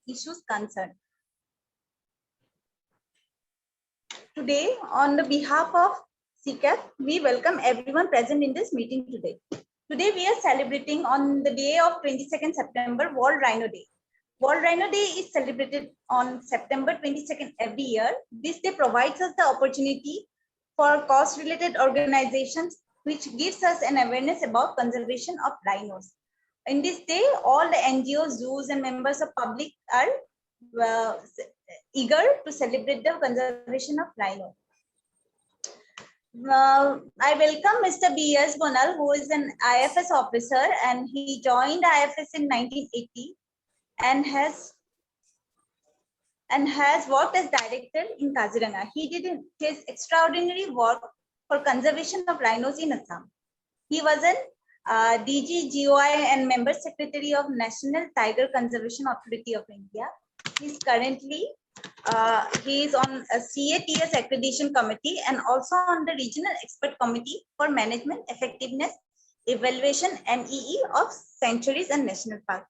issues concerned. Today, on the behalf of CECAF, we welcome everyone present in this meeting today. Today, we are celebrating on the day of 22nd September, World Rhino Day. World Rhino Day is celebrated on September 22nd every year. This day provides us the opportunity for cause-related organizations, which gives us an awareness about conservation of rhinos. In this day, all the NGOs, zoos, and members of public are eager to celebrate the conservation of rhino. I welcome Mr. Bishen Bonal, who is an IFS officer, and he joined IFS in 1980 and has worked as director in Kaziranga. He did his extraordinary work for conservation of rhinos in Assam. He was an DG GOI and member secretary of National Tiger Conservation Authority of India. He's currently he is on a CATS accreditation committee and also on the regional expert committee for management effectiveness evaluation MEE of sanctuaries and national parks.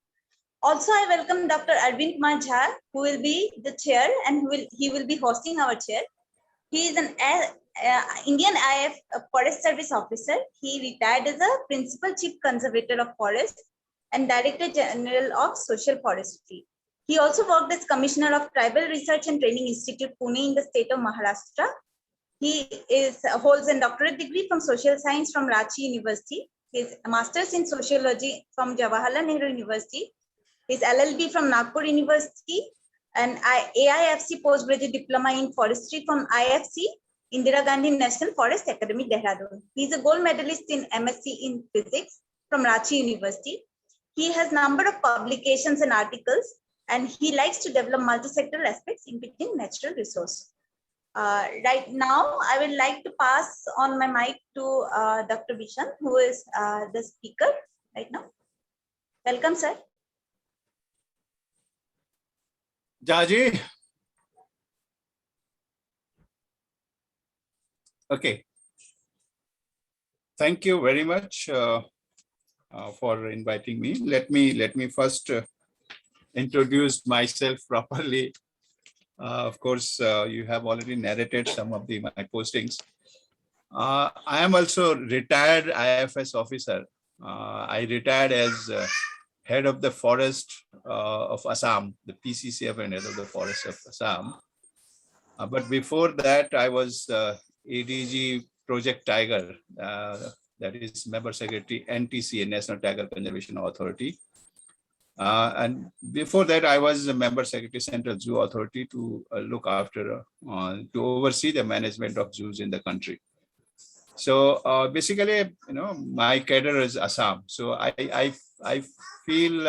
Also, I welcome Dr. Arvind who will be the chair and he will be hosting our chair. He is an Indian IF Forest Service officer. He retired as a Principal Chief Conservator of Forest and Director General of Social Forestry. He also worked as Commissioner of Tribal Research and Training Institute, Pune in the state of Maharashtra. He holds a doctorate degree from Social Science from Ranchi University, his Master's in Sociology from Jawaharlal Nehru University, his LLB from Nagpur University, and AIFC Postgraduate Diploma in Forestry from IFC, Indira Gandhi National Forest Academy, Dehradun. He is a gold medalist in MSc in Physics from Ranchi University. He has a number of publications and articles, and he likes to develop multi-sectoral aspects in between natural resource. Right now, I would like to pass on my mic to Dr. Bishen, who is the speaker right now. Welcome, sir. Jaji. Okay. Thank you very much for inviting me. Let me first introduce myself properly. Of course, you have already narrated some of my postings. I am also retired IFS officer. I retired as head of the forest of Assam, the PCCF and head of the forest of Assam. But before that, I was ADG Project Tiger, that is member secretary NTCA, National Tiger Conservation Authority. And before that, I was a member secretary Central Zoo Authority to look after, to oversee the management of zoos in the country. So basically, my cadre is Assam. So I feel,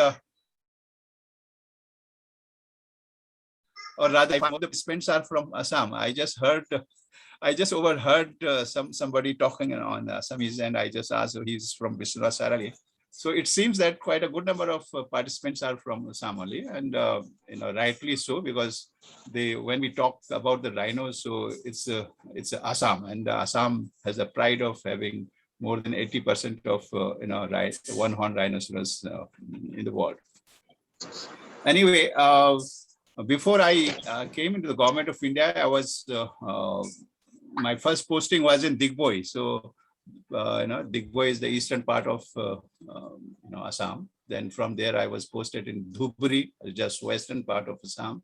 or rather, some of the participants are from Assam. I just overheard somebody talking on Assamese, and I just asked, he's from Bishnora Sarali. So it seems that quite a good number of participants are from Assam only, and rightly so, because when we talk about the rhinos, so it's Assam, and Assam has a pride of having more than 80% of one-horned rhinoceros in the world. Anyway, before I came into the government of India, I was my first posting was in Digboi. So Digboi is the eastern part of Assam. Then from there I was posted in Dhubri, just western part of Assam.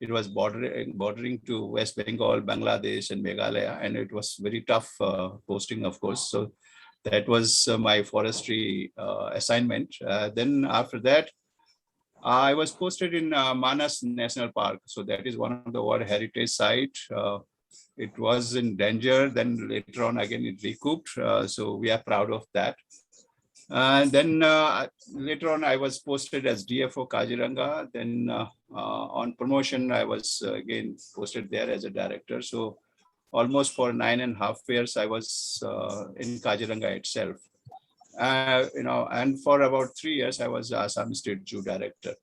It was bordering to West Bengal, Bangladesh, and Meghalaya, and it was very tough posting, of course. So that was my forestry assignment. Then after that, I was posted in Manas National Park. So that is one of the World Heritage Site. It was in danger. Then later on, again, it recouped. So we are proud of that. And then later on, I was posted as DFO Kaziranga. Then on promotion, I was again posted there as a director. So almost for 9.5 years, I was in Kaziranga itself. And for about 3 years, I was Assam State Zoo Director.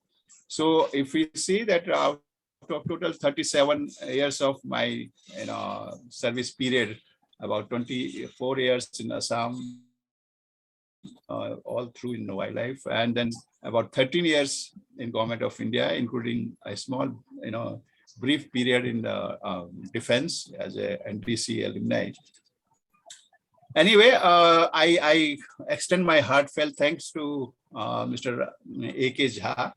So if we see that out of total 37 years of my service period, about 24 years in Assam, all through in the wildlife, and then about 13 years in Government of India, including a small, brief period in the defense as a NDC alumni. Anyway, I extend my heartfelt thanks to Mr. A.K. Jha,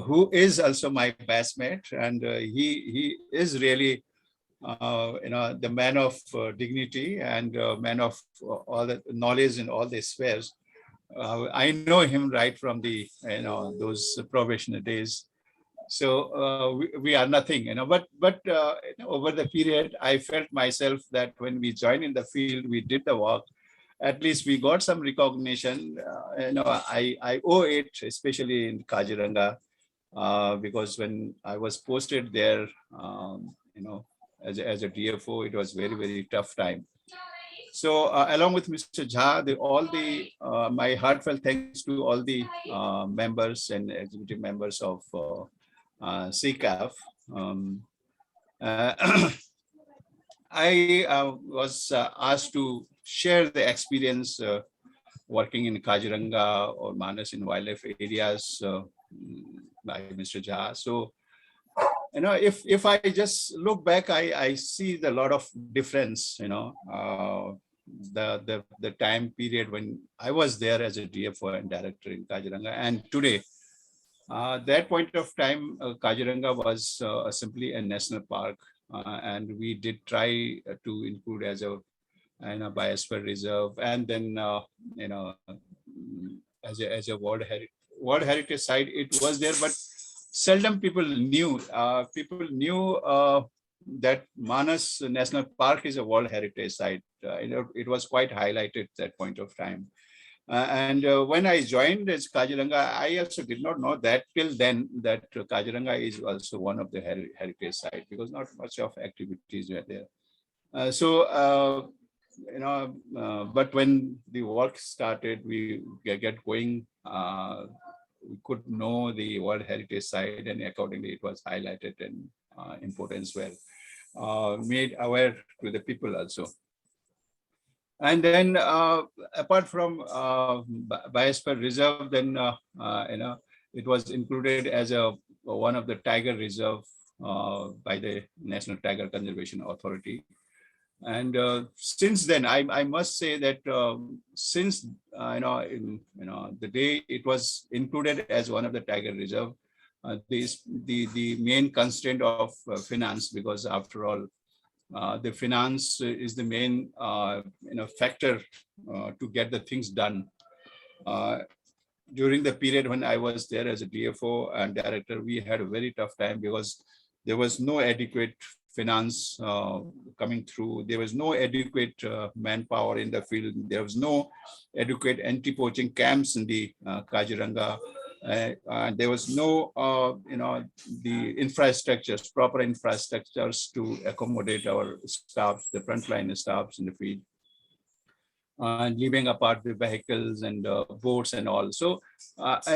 who is also my batchmate, and he is really the man of dignity and man of all the knowledge in all the spheres. I know him right from the those probationary days. So we are nothing, but over the period, I felt myself that when we joined in the field, we did the work. At least we got some recognition. I owe it, especially in Kaziranga, because when I was posted there, as a DFO, it was very, very tough time. So along with Mr. Jha, my heartfelt thanks to all the members and executive members of CECAF. I was asked to share the experience working in Kaziranga or Manas in wildlife areas by Mr. Jha. So, if I just look back, I see the lot of difference, the time period when I was there as a DFO and director in Kaziranga, and today. That point of time, Kaziranga was simply a national park, and we did try to include as a biosphere reserve, and then as a World Heritage site, it was there, but seldom people knew. That Manas National Park is a World Heritage site. It was quite highlighted at that point of time. And when I joined as Kaziranga, I also did not know that till then that Kaziranga is also one of the heritage sites, because not much of activities were there. But when the work started, we get going. We could know the World Heritage Site, and accordingly it was highlighted and importance were made aware to the people also. And then apart from Biosphere Reserve, then it was included as one of the tiger reserve by the National Tiger Conservation Authority. And since then, I must say that since the day it was included as one of the tiger reserve, the main constraint of finance, because after all, the finance is the main factor to get the things done. During the period when I was there as a DFO and director, we had a very tough time because there was no adequate finance coming through. There was no adequate manpower in the field. There was no adequate anti-poaching camps in the Kaziranga. There was no, the infrastructures, proper infrastructures to accommodate our staff, the frontline staffs in the field, and leaving apart the vehicles and boats and all. So, as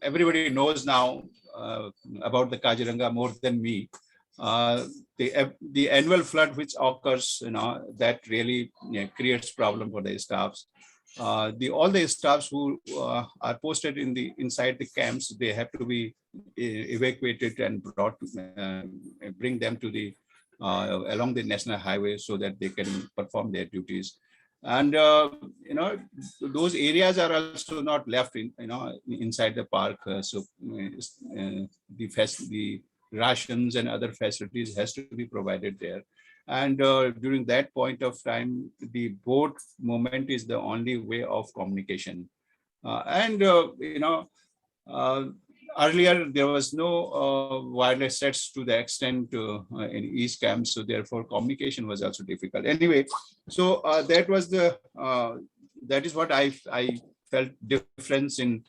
everybody knows now about the Kaziranga more than me, the annual flood which occurs, that really creates problem for the staffs. All the staffs who are posted inside the camps, they have to be evacuated and brought, bring them to the along the national highway so that they can perform their duties. And those areas are also not left inside the park. So the rations and other facilities has to be provided there. And during that point of time, the boat movement is the only way of communication. Earlier there was no wireless sets to the extent in East Camp, so therefore communication was also difficult. Anyway, so that is what I felt difference in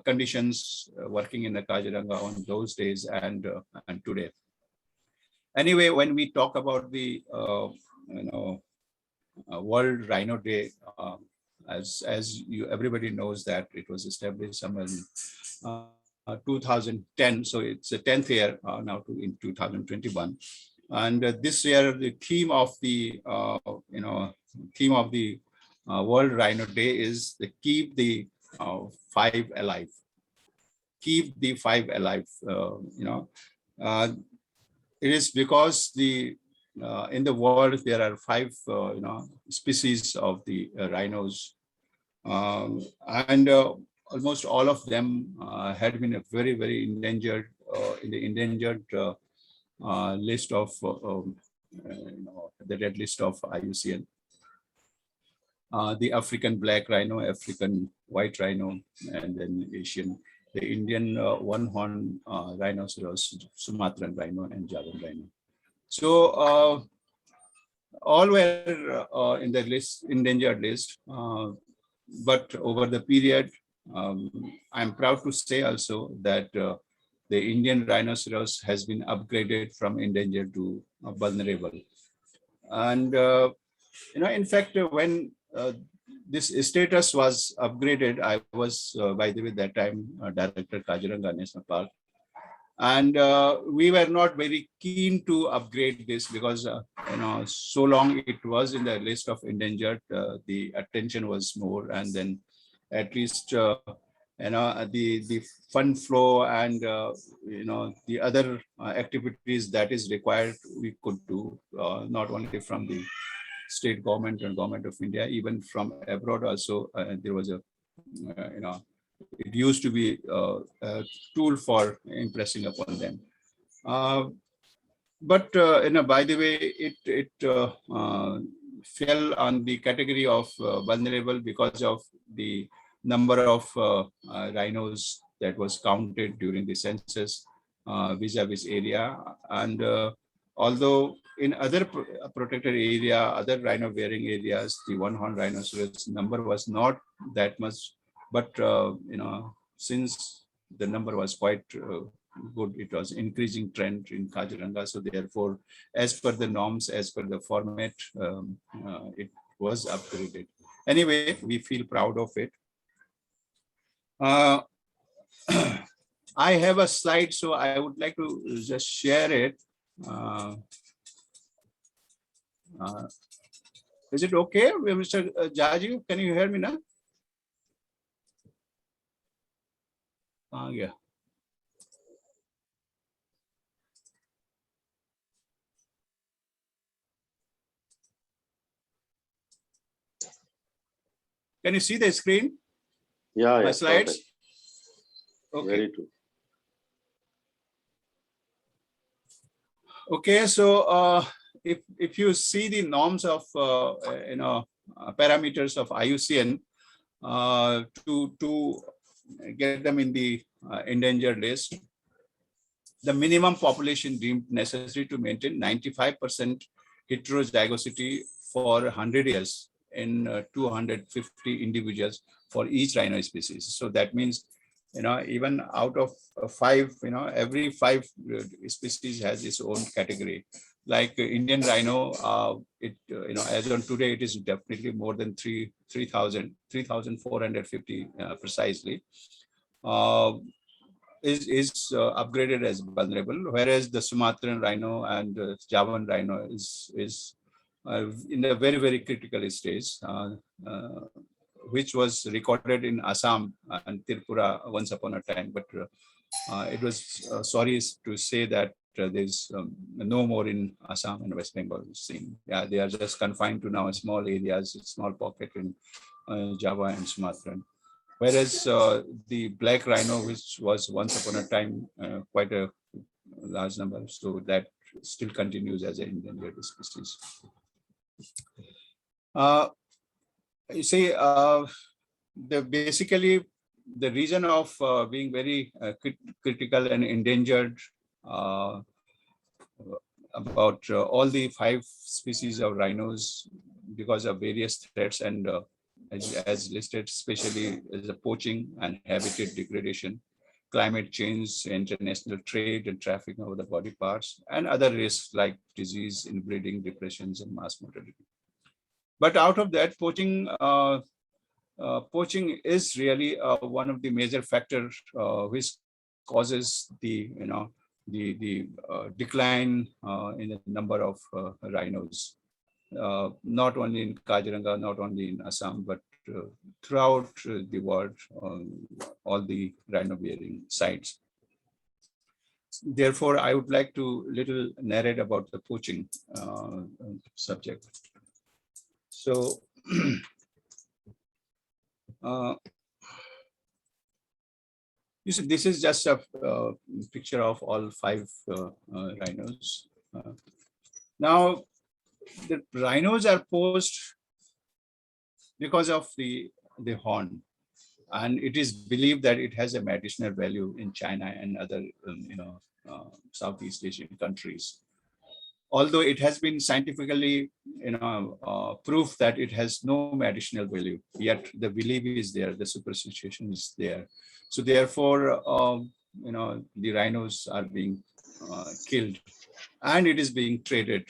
conditions working in the Kaziranga on those days and today. Anyway, when we talk about the World Rhino Day, as everybody knows that it was established somewhere in 2010, so it's the 10th year now in 2021, and this year the theme of the theme of the World Rhino Day is the keep the five alive. Keep the five alive. It is because in the world there are five species of the rhinos, and almost all of them had been a very endangered in the endangered list of the red list of IUCN. The African black rhino, African white rhino, and then the Indian one-horn rhinoceros, Sumatran rhino, and Javan rhino. So all were in the list, endangered list, but over the period, I'm proud to say also that the Indian rhinoceros has been upgraded from endangered to vulnerable. And in fact, when this status was upgraded, I was, by the way, that time Director Kaziranga National Park, and we were not very keen to upgrade this because so long it was in the list of endangered, the attention was more, and then at least the fund flow and the other activities that is required we could do, not only from the state government and government of India, even from abroad also. There was a it used to be a tool for impressing upon them. But by the way, it fell on the category of vulnerable because of the number of rhinos that was counted during the census vis-a-vis area. And although in other protected area, other rhino bearing areas, the one-horn rhinoceros number was not that much, but since the number was quite good, it was increasing trend in Kaziranga. So therefore, as per the norms, as per the format, it was upgraded. Anyway, we feel proud of it. I have a slide, so I would like to just share it. Is it okay, Mr. Jaji? Can you hear me now? Yeah. Can you see the screen? Yeah, my slides? Perfect. Okay. Very true. Okay, so if you see the norms of parameters of IUCN to get them in the endangered list, the minimum population deemed necessary to maintain 95% heterozygosity for 100 years in 250 individuals for each rhino species. So that means, even out of five, every five species has its own category. Like Indian rhino, as on today, it is definitely more than 3,450 precisely. Is upgraded as vulnerable, whereas the Sumatran rhino and Javan rhino is in a very critical stage, which was recorded in Assam and Tripura once upon a time, but it was sorry to say that there's no more in Assam and West Bengal scene. Yeah, they are just confined to now small areas, small pocket in Java and Sumatran. Whereas the black rhino, which was once upon a time quite a large number, so that still continues as an endangered species. You see, basically the reason of being very critical and endangered about all the five species of rhinos because of various threats and as listed, especially as a poaching and habitat degradation, climate change, international trade and trafficking of the body parts, and other risks like disease, inbreeding, depressions, and mass mortality. But out of that, poaching is really one of the major factors which causes the decline in the number of rhinos. not only in Kaziranga, not only in Assam, but throughout the world, all the rhino bearing sites. Therefore, I would like to little narrate about the poaching subject. So, you see, this is just a picture of all 5 rhinos. Now, the rhinos are poached because of the horn, and it is believed that it has a medicinal value in China and other Southeast Asian countries. Although it has been scientifically proved that it has no medicinal value, yet the belief is there, the superstition is there. So therefore, the rhinos are being killed, and it is being traded.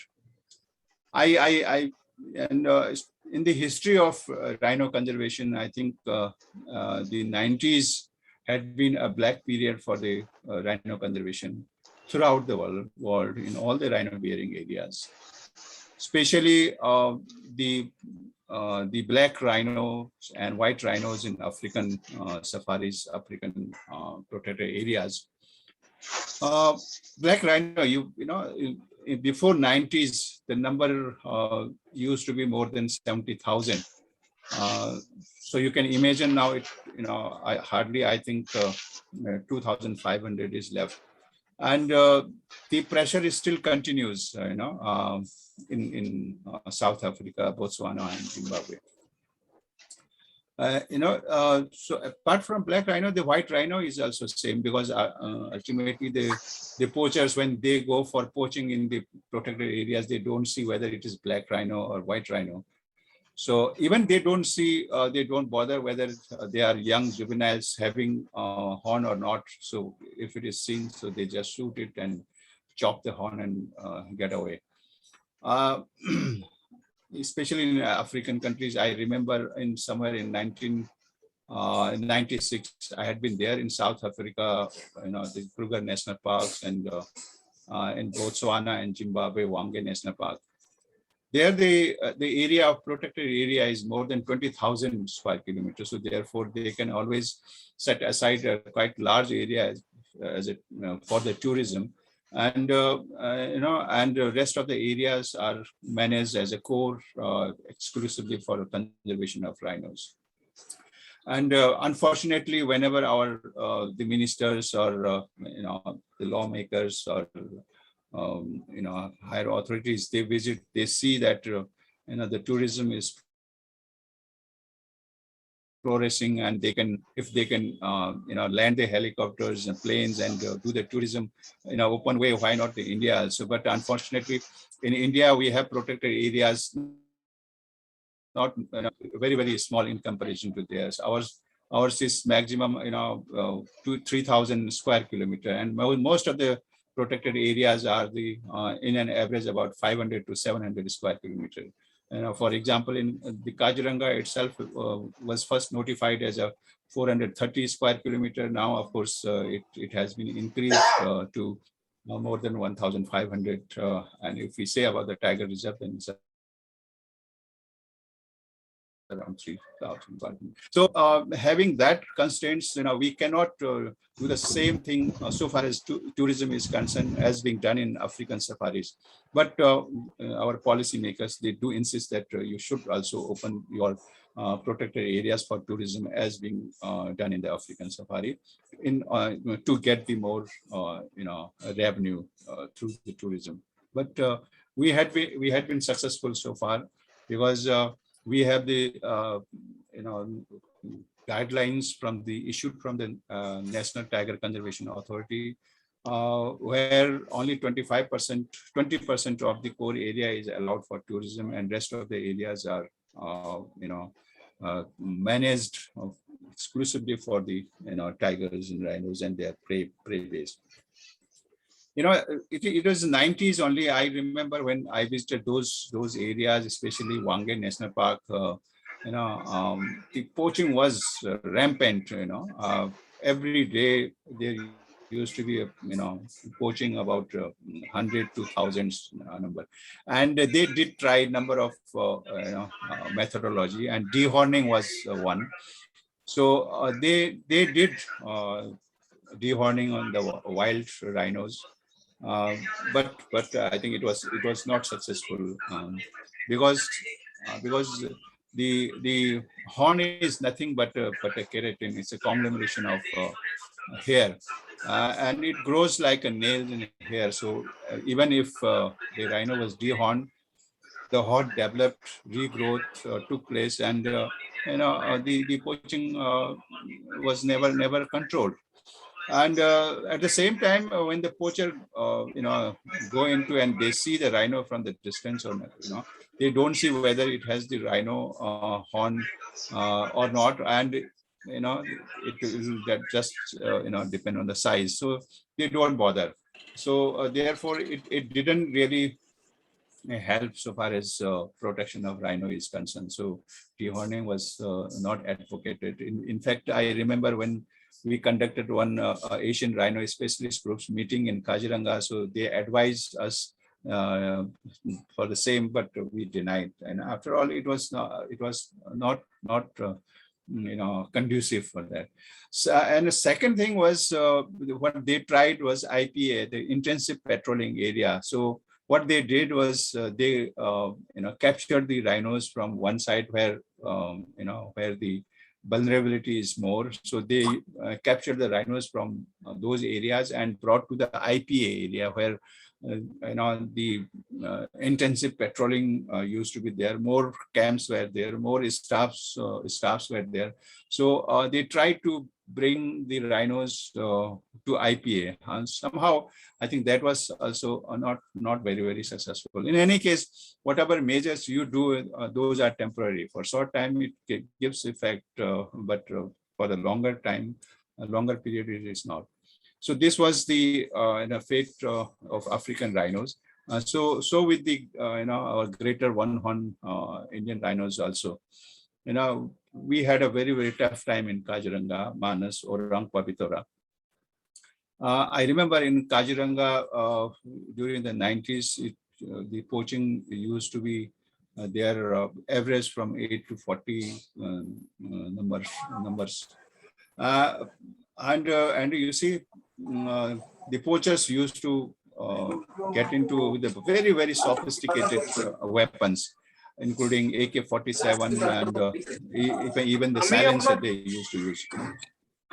In the history of rhino conservation, I think the 90s had been a black period for the rhino conservation throughout the world in all the rhino bearing areas, especially the black rhinos and white rhinos in African safaris, African protected areas. Black rhino, before 90s, the number used to be more than 70,000. So you can imagine now I think 2,500 is left. And the pressure is still continues, in South Africa, Botswana, and Zimbabwe. So apart from black rhino, the white rhino is also same, because ultimately the poachers, when they go for poaching in the protected areas, they don't see whether it is black rhino or white rhino. So even they don't see, they don't bother whether they are young juveniles having horn or not. So if it is seen, so they just shoot it and chop the horn and get away. Especially in African countries, I remember somewhere in 1996, I had been there in South Africa, the Kruger National Parks, and in Botswana and Zimbabwe, Hwange National Park. There, the area of protected area is more than 20,000 square kilometers. So therefore, they can always set aside a quite large area for the tourism. And and the rest of the areas are managed as a core exclusively for conservation of rhinos. And unfortunately, whenever the ministers or the lawmakers or higher authorities, they visit, they see that the tourism is flourishing, and if they can land the helicopters and planes and do the tourism in an open way, why not in India also? But unfortunately, in India, we have protected areas not very, very small in comparison to theirs. Ours is maximum 3,000 square kilometer, and most of the protected areas are in an average about 500 to 700 square kilometer. For example, in the Kaziranga itself was first notified as a 430 square kilometer. Now, of course, it has been increased to more than 1,500. And if we say about the tiger reserve, then it's around 3,000. So having that constraints, we cannot do the same thing so far as tourism is concerned as being done in African safaris. But our policymakers, they do insist that you should also open your protected areas for tourism as being done in the African safari, to get the more revenue through the tourism. But we had been successful so far, because we have the guidelines issued from the National Tiger Conservation Authority, where only 20% of the core area is allowed for tourism, and rest of the areas are managed exclusively for the tigers and rhinos and their prey base. It was the 90s only. I remember when I visited those areas, especially Hwange National Park. The poaching was rampant. Every day there used to be, poaching about 100 to thousands number. And they did try number of, methodology, and dehorning was one. So they did dehorning on the wild rhinos. But I think it was not successful, because the horn is nothing but a keratin. It's a conglomeration of hair, and it grows like a nail in hair. So even if the rhino was dehorned, the horn developed, regrowth took place, and the poaching was never controlled. And at the same time, when the poacher, go into and they see the rhino from the distance, or they don't see whether it has the rhino horn or not, and it will that just depend on the size. So they don't bother. So therefore, it didn't really help so far as protection of rhino is concerned. So dehorning was not advocated. In fact, I remember when we conducted one Asian rhino specialist groups meeting in Kaziranga. So they advised us for the same, but we denied. And after all, it was not conducive for that. So, and the second thing was what they tried was IPA, the intensive patrolling area. So what they did was they captured the rhinos from one side where where the vulnerability is more. So they captured the rhinos from those areas and brought to the IPA area where the intensive patrolling used to be there. More camps were there, more staffs were there. So they tried to bring the rhinos to IPA, and somehow I think that was also not very successful. In any case, whatever measures you do, those are temporary. For short time, it gives effect, but for the longer time, a longer period, it is not. So this was the fate of African rhinos. So with the our greater one-horn Indian rhinos also. We had a very tough time in Kaziranga, Manas, Orang, Papitora. I remember in Kaziranga during the 90s, the poaching used to be their average from 8 to 40 numbers. And you see, the poachers used to get into the very sophisticated weapons, including AK-47 and even the silencer they used to use.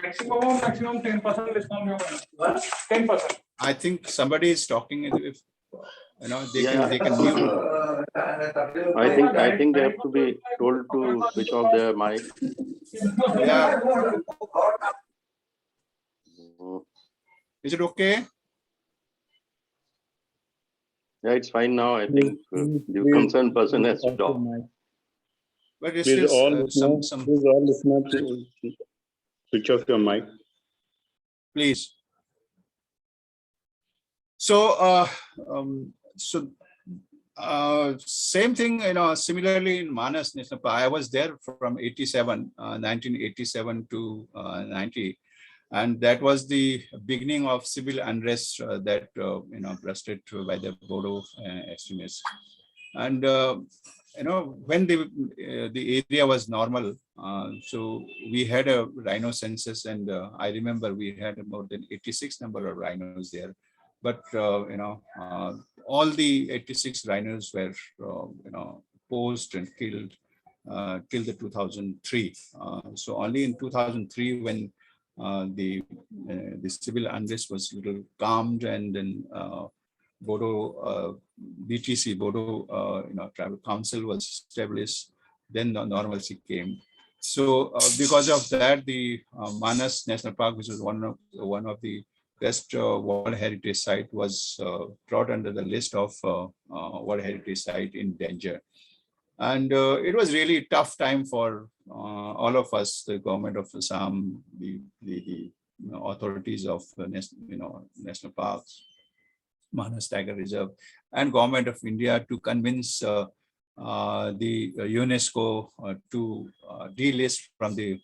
Maximum 10% discount. 10%. I think somebody is talking. If they can mute. I think they have to be told to switch off their mic. Yeah. Is it okay? Yeah, it's fine now. I think the concerned person has to talk. But it's still Please all listeners to switch off your mic. Please. So, same thing, similarly in Manas National Park. I was there from 1987 to 90. And that was the beginning of civil unrest that, breasted by the Bodo extremists. And, when the area was normal, so we had a rhino census, and I remember we had more than 86 number of rhinos there. But, all the 86 rhinos were, posed and killed till the 2003. So only in 2003 when the civil unrest was a little calmed, and then Bodo BTC Bodo Tribal Council was established. Then the normalcy came. So because of that, the Manas National Park, which is one of the best World Heritage Site, was brought under the list of World Heritage Site in danger. And it was really a tough time for all of us, the government of Assam, the authorities of national parks, Manas Tiger Reserve, and government of India to convince the UNESCO to delist from the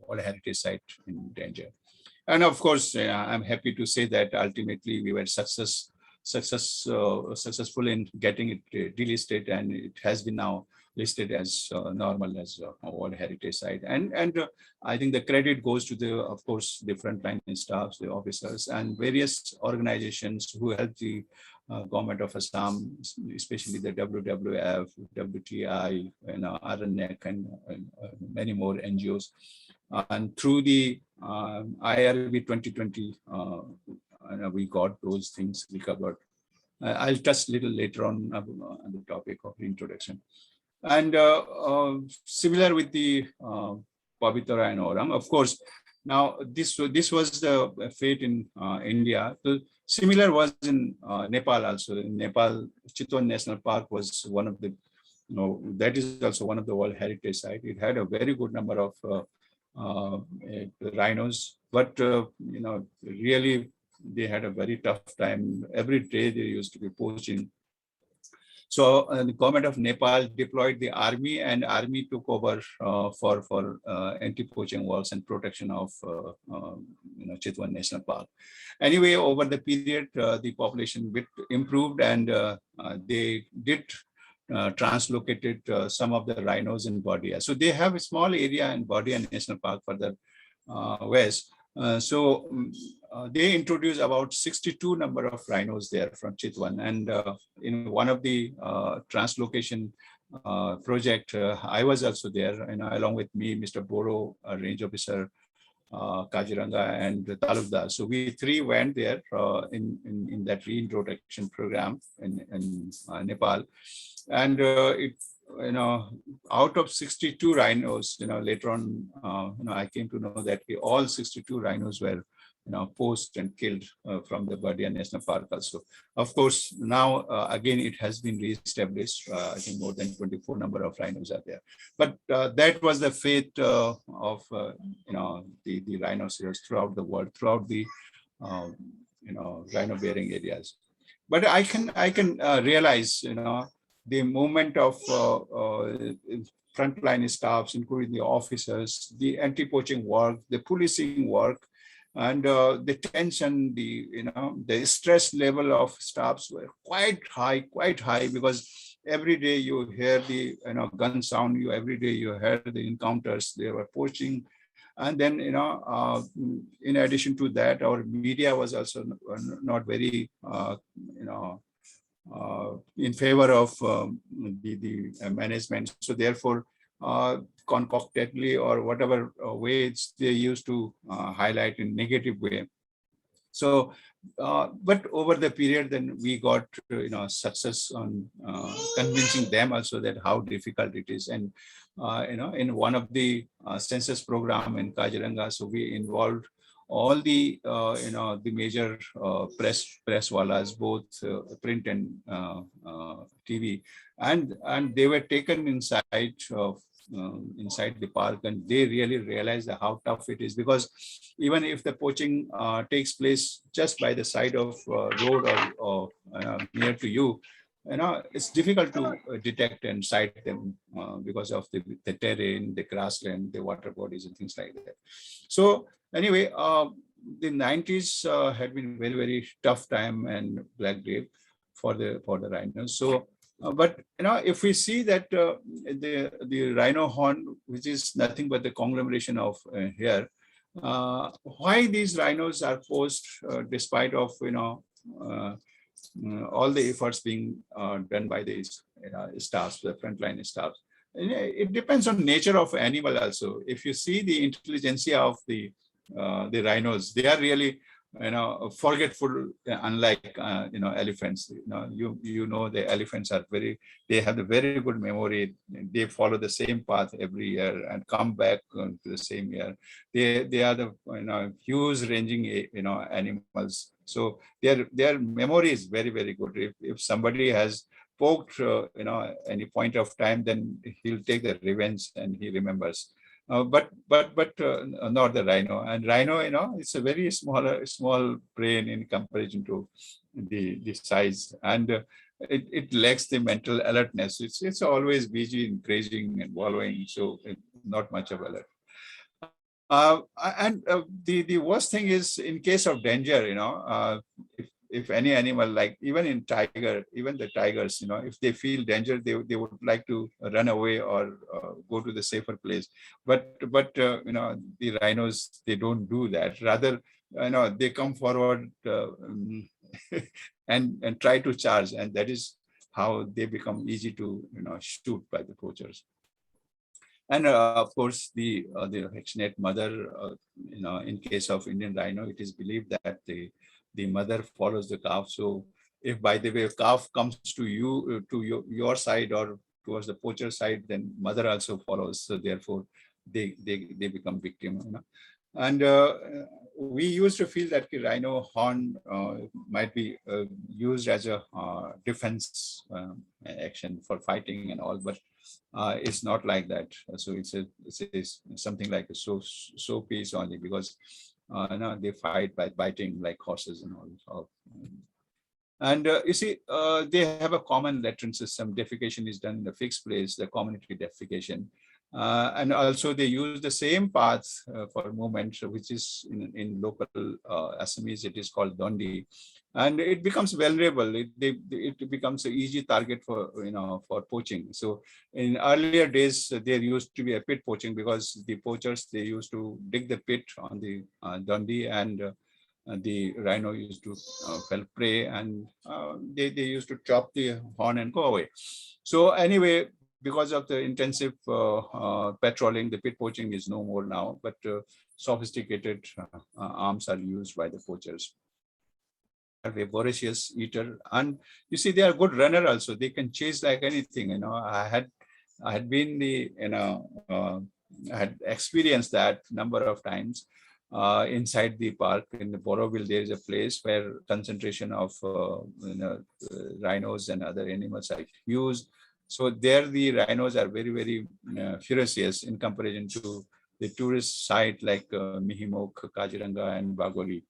World Heritage Site in danger. And of course, I'm happy to say that ultimately we were successful in getting it delisted, and it has been now listed as normal as a World Heritage Site. And I think the credit goes to the, of course, the frontline staffs, the officers, and various organizations who helped the government of Assam, especially the WWF, WTI, and RNEC, and many more NGOs. And through the IRB 2020, we got those things recovered. I'll touch a little later on the topic of introduction. And similar with the Pavitra and Orang, of course. Now this was the fate in India. So similar was in Nepal also. In Nepal, Chitwan National Park was one of the, that is also one of the World Heritage Site. It had a very good number of rhinos, but really they had a very tough time. Every day they used to be poaching. So the government of Nepal deployed the army, and army took over for anti-poaching works and protection of Chitwan National Park. Anyway, over the period, the population bit improved, and they did translocated some of the rhinos in Bardia. So they have a small area in Bardia National Park further west. They introduced about 62 number of rhinos there from Chitwan, and in one of the translocation project, I was also there, and along with me, Mr. Boro, range officer, Kaziranga, and Talukdar. So we three went there in that reintroduction program in Nepal, and out of 62 rhinos, later on, I came to know that all 62 rhinos were, poached and killed from the Bardia National Park also. Of course, now again it has been reestablished. I think more than 24 number of rhinos are there. But that was the fate of the rhinoceros throughout the world, throughout the rhino-bearing areas. But I can realize, the movement of frontline staffs, including the officers, the anti-poaching work, the policing work, and the tension, the stress level of staffs were quite high, because every day you hear the gun sound, every day you hear the encounters, they were poaching. And then, in addition to that, our media was also not very, in favor of the management. So therefore, concoctedly or whatever ways they used to highlight in negative way. So, but over the period, then we got success on convincing them also that how difficult it is. And in one of the census program in Kaziranga, so we involved all the the major press wallas, both print and TV, and they were taken inside the park, and they really realized how tough it is, because even if the poaching takes place just by the side of road or near to you, it's difficult to detect and sight them because of the terrain, the grassland, the water bodies, and things like that. So anyway, the 90s had been very, very tough time and black day for the rhinos. So, but if we see that the rhino horn, which is nothing but the conglomeration of hair, why these rhinos are poached despite of all the efforts being done by these staffs, the frontline staffs. It depends on nature of animal also. If you see the intelligentsia of the rhinos, they are really forgetful, unlike elephants. The elephants are they have a very good memory. They follow the same path every year and come back to the same year. They are the huge ranging animals. So their memory is very, very good. If somebody has poked any point of time, then he'll take the revenge and he remembers. But not the rhino. And rhino, it's a very small brain in comparison to the size, and it lacks the mental alertness. It's always busy and grazing and wallowing, so not much of alert. The worst thing is in case of danger, if any animal, like even in even the tigers, if they feel danger, they would like to run away or go to the safer place. But the rhinos, they don't do that. Rather, they come forward and try to charge, and that is how they become easy to shoot by the poachers. And of course, the affectionate mother, in case of Indian rhino, it is believed that the mother follows the calf. So if by the way a calf comes to you, to your side or towards the poacher side, then mother also follows. So therefore, they become victim. And we used to feel that the rhino horn might be used as a defense action for fighting and all, but it's not like that. So it's something like a so piece only, because they fight by biting like horses and all. And you see, they have a common latrine system. Defecation is done in a fixed place, the community defecation. And also they use the same path for movement, which is in local Assamese, it is called Dondi. And it becomes vulnerable. It becomes an easy target for for poaching. So in earlier days, there used to be a pit poaching, because the poachers, they used to dig the pit on the Dondi, and the rhino used to fell prey, and they used to chop the horn and go away. So anyway, because of the intensive patrolling, the pit poaching is no more now, but sophisticated arms are used by the poachers. A voracious eater, and you see, they are good runner also. They can chase like anything. I had been I had experienced that number of times. Inside the park in the Boroville, there is a place where concentration of rhinos and other animals are used. So there the rhinos are very, very ferocious in comparison to the tourist site like Mihimok, Kaziranga and Bagoli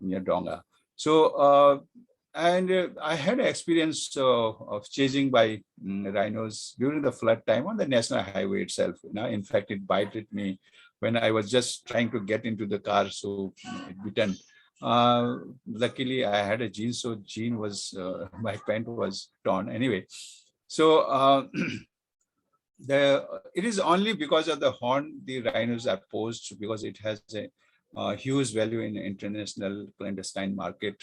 near Donga. So, I had experience of chasing by rhinos during the flood time on the national highway itself. In fact, it bited me when I was just trying to get into the car, so it bitten. Luckily, I had a jean, so jean was my pant was torn anyway. So it is only because of the horn the rhinos are posed, because it has a huge value in the international clandestine market,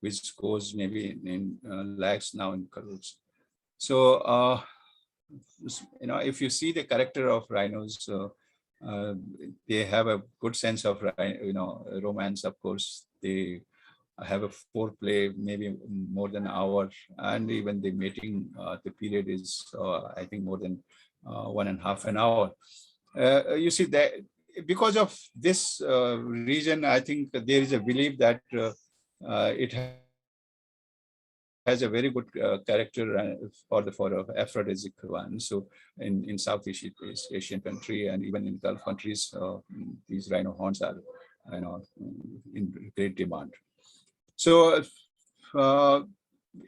which goes maybe in lakhs now in crores. So if you see the character of rhinos, they have a good sense of romance. Of course, they have a foreplay, maybe more than an hour, and even the mating, the period is I think more than 1.5 hours. You see that because of this reason, I think there is a belief that it has a very good character for aphrodisiac one. So in Southeast Asian country and even in Gulf countries, these rhino horns are in great demand. So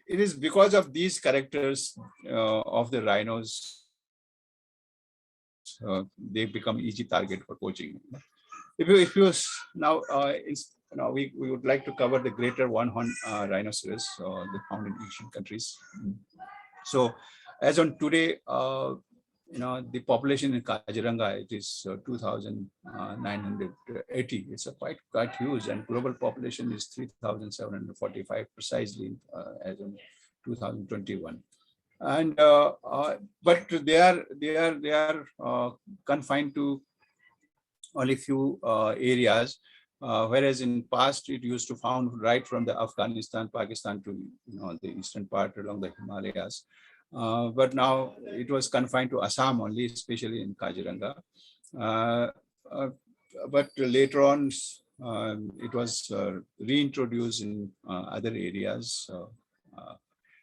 it is because of these characters of the rhinos, they become easy target for poaching. If you now we would like to cover the greater one-horn rhinoceros, the found in Asian countries. So as on today, the population in Kaziranga, it is 2,980. It's a quite huge, and global population is 3,745 precisely as on 2021. And but they are confined to only few areas, whereas in past it used to found right from the Afghanistan, Pakistan to the eastern part along the Himalayas. But now it was confined to Assam only, especially in Kaziranga. But later on, it was reintroduced in other areas.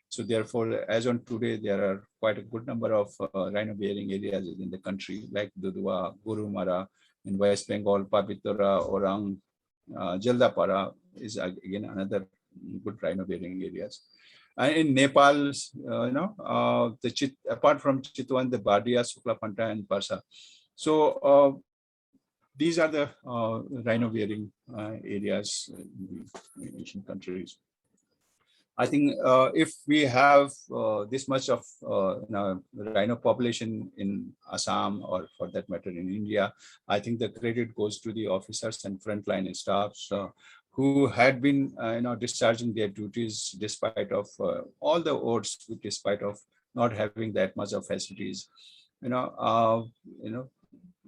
So therefore, as on today, there are quite a good number of rhino-bearing areas in the country, like Dudua, Gurumara, in West Bengal, Pabitora, Orang, Jaldapara is again another good rhino-bearing areas. And in Nepal, apart from Chitwan, the Bardia, Suklaphanta, and Parsa. So these are the rhino bearing areas in the Asian countries. I think if we have this much of rhino population in Assam, or for that matter in India, I think the credit goes to the officers and frontline staffs who had been discharging their duties despite of all the odds, despite of not having that much of facilities.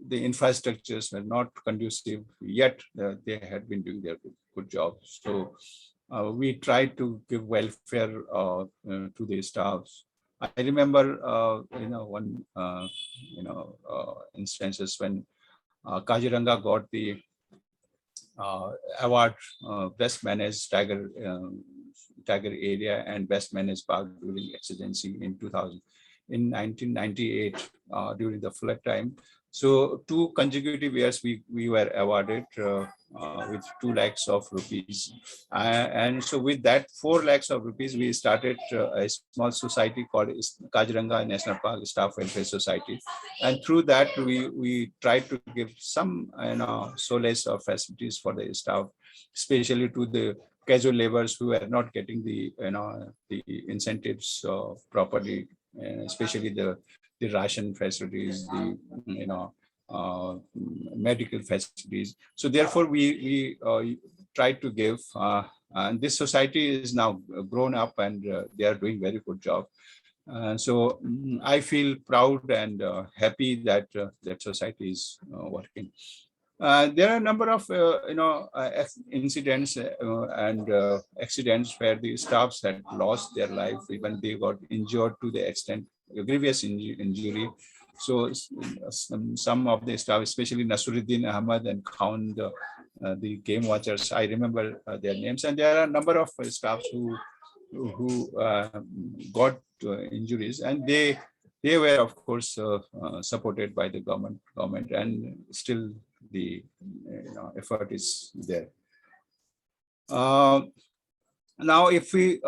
The infrastructures were not conducive, yet they had been doing their good job. So we tried to give welfare to the staffs. I remember, one, instances when Kaziranga got the award, best managed tiger area and best managed park during exigency in 1998 during the flood time. So 2 consecutive years we were awarded with 2 lakhs of rupees. And so with that 4 lakhs of rupees, we started a small society called Kaziranga National Park Staff Welfare Society. And through that, we tried to give some solace or facilities for the staff, especially to the casual laborers who are not getting the incentives properly, especially the ration facilities, the medical facilities. So therefore, we tried to give, and this society is now grown up and they are doing very good job. So I feel proud and happy that that society is working. There are a number of incidents and accidents where the staffs had lost their life, even they got injured to the extent grievous injury. So some of the staff, especially Nasuruddin Ahmad and Khan, the game watchers, I remember their names, and there are a number of staffs who got injuries, and they were of course supported by the government, and still the effort is there. Now, if we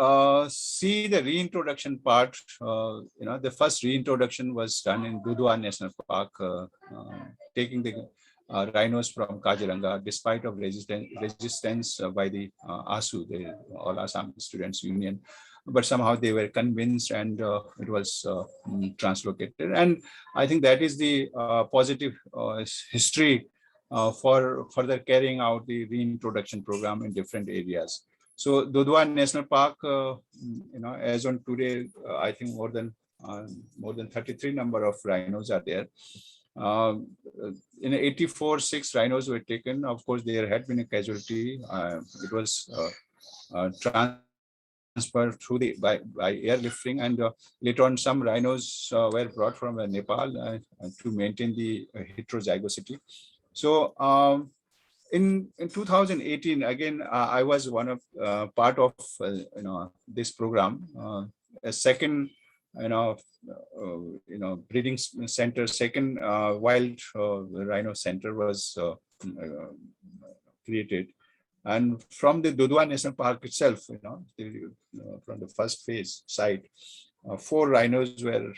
see the reintroduction part, the first reintroduction was done in Dudhwa National Park, taking the rhinos from Kaziranga, despite of resistance by the ASU, the All Assam Students Union. But somehow they were convinced, and it was translocated. And I think that is the positive history for further carrying out the reintroduction program in different areas. So Dudhwa National Park, as on today, I think more than 33 number of rhinos are there. In 84, 6 rhinos were taken. Of course, there had been a casualty. It was transferred through by airlifting, and later on some rhinos were brought from Nepal to maintain the heterozygosity. So in 2018, again, I was one of part of this program. A second breeding center, second wild rhino center was created. And from the Dudhwa National Park itself, from the first phase site, 4 rhinos were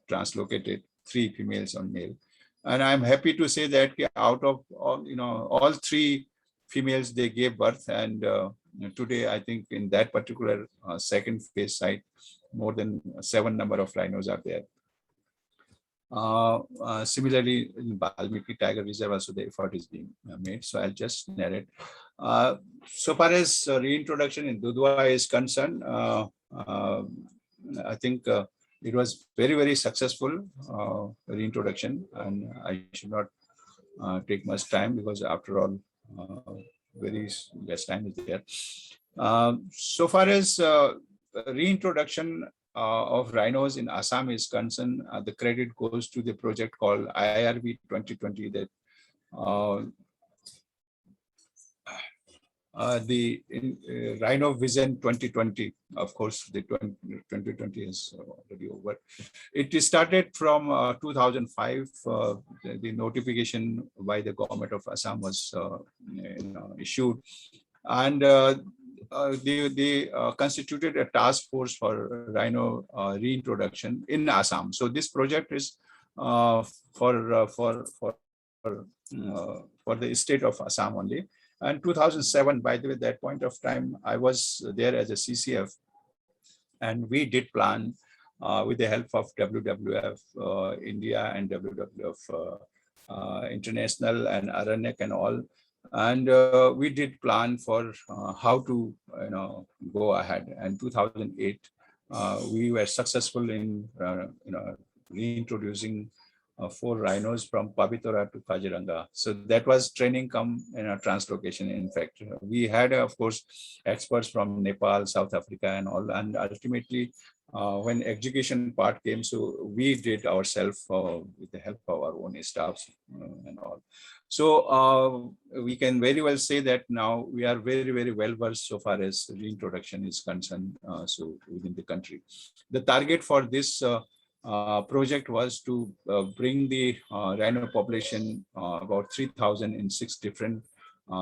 translocated, 3 females and male. And I'm happy to say that out of all 3 females, they gave birth. And today, I think in that particular second phase site, more than 7 number of rhinos are there. Similarly, in Balmiki Tiger Reserve, also the effort is being made. So I'll just narrate. So far as reintroduction in Dudhwa is concerned, I think it was very, very successful reintroduction, and I should not take much time because after all, very less time is there. So far as reintroduction of rhinos in Assam is concerned, the credit goes to the project called IRV 2020 that the Rhino Vision 2020, of course, the 2020 is already over. It started from 2005. The notification by the government of Assam was issued, and they constituted a task force for rhino reintroduction in Assam. So this project is for for the state of Assam only. And 2007, by the way, that point of time, I was there as a CCF, and we did plan with the help of WWF India and WWF International and Aranek and all. And we did plan for how to go ahead. And 2008, we were successful in reintroducing 4 rhinos from Pabitra to Kaziranga. So that was training come translocation. In fact, we had, of course, experts from Nepal, South Africa, and all. And ultimately, when education part came, so we did ourselves with the help of our own staffs and all. So we can very well say that now we are very, very well versed so far as reintroduction is concerned. So within the country, the target for this project was to bring the rhino population about 3,000 in 6 different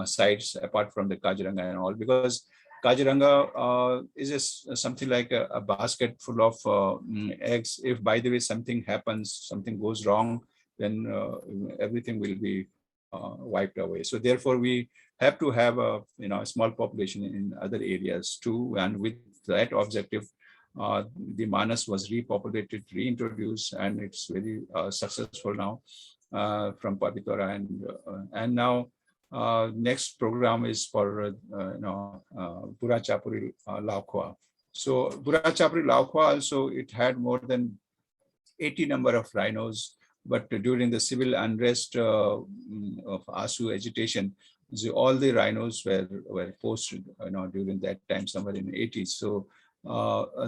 sites apart from the Kaziranga and all, because Kaziranga is something like a basket full of eggs. If, by the way, something happens, something goes wrong, then everything will be wiped away. So therefore, we have to have a small population in other areas too. And with that objective, the Manas was repopulated, reintroduced, and it's very successful now from Pabitra. And now next program is for Burachapuri Laukwa. So Burachapuri Laukwa also, it had more than 80 number of rhinos, but during the civil unrest of ASU agitation, so all the rhinos were posted during that time, somewhere in the 80s. So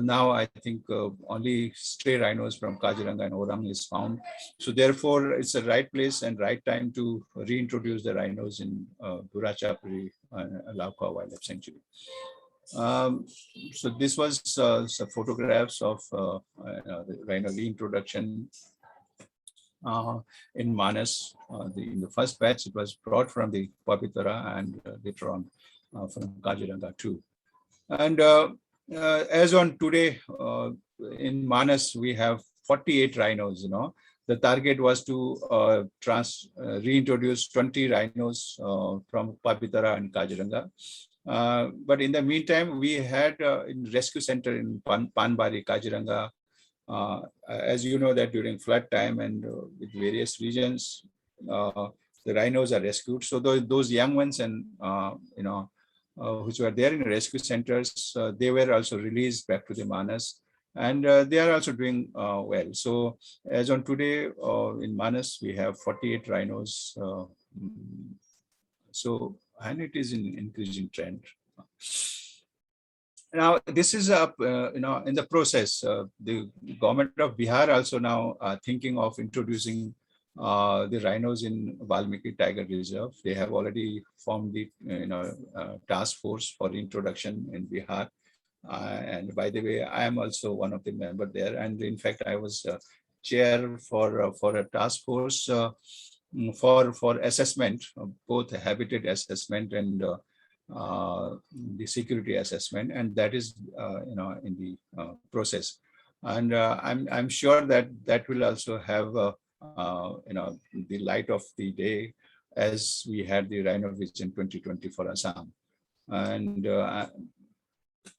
now I think only stray rhinos from Kaziranga and Orang is found. So therefore, it's the right place and right time to reintroduce the rhinos in Burachapuri Laukwa Wildlife Sanctuary. So this was some photographs of the rhino reintroduction in Manas. In the first batch, it was brought from the Pabitra and later on from Kaziranga too. And as on today, in Manas, we have 48 rhinos. The target was to reintroduce 20 rhinos from Pabitra and Kaziranga. But in the meantime, we had in rescue center in Panbari, Kaziranga, as you know that during flood time and with various regions, the rhinos are rescued. So those young ones and which were there in rescue centers, they were also released back to the Manas, and they are also doing well. So as on today in Manas, we have 48 rhinos. And it is in increasing trend. Now, this is in the process. The government of Bihar also now thinking of introducing the rhinos in Valmiki Tiger Reserve. They have already formed the task force for introduction in Bihar. And by the way, I am also one of the members there. And in fact, I was chair for a task force for assessment, both habitat assessment and the security assessment, and that is in the process. And I'm sure that will also have the light of the day as we had the Rhino Vision 2020 for Assam. And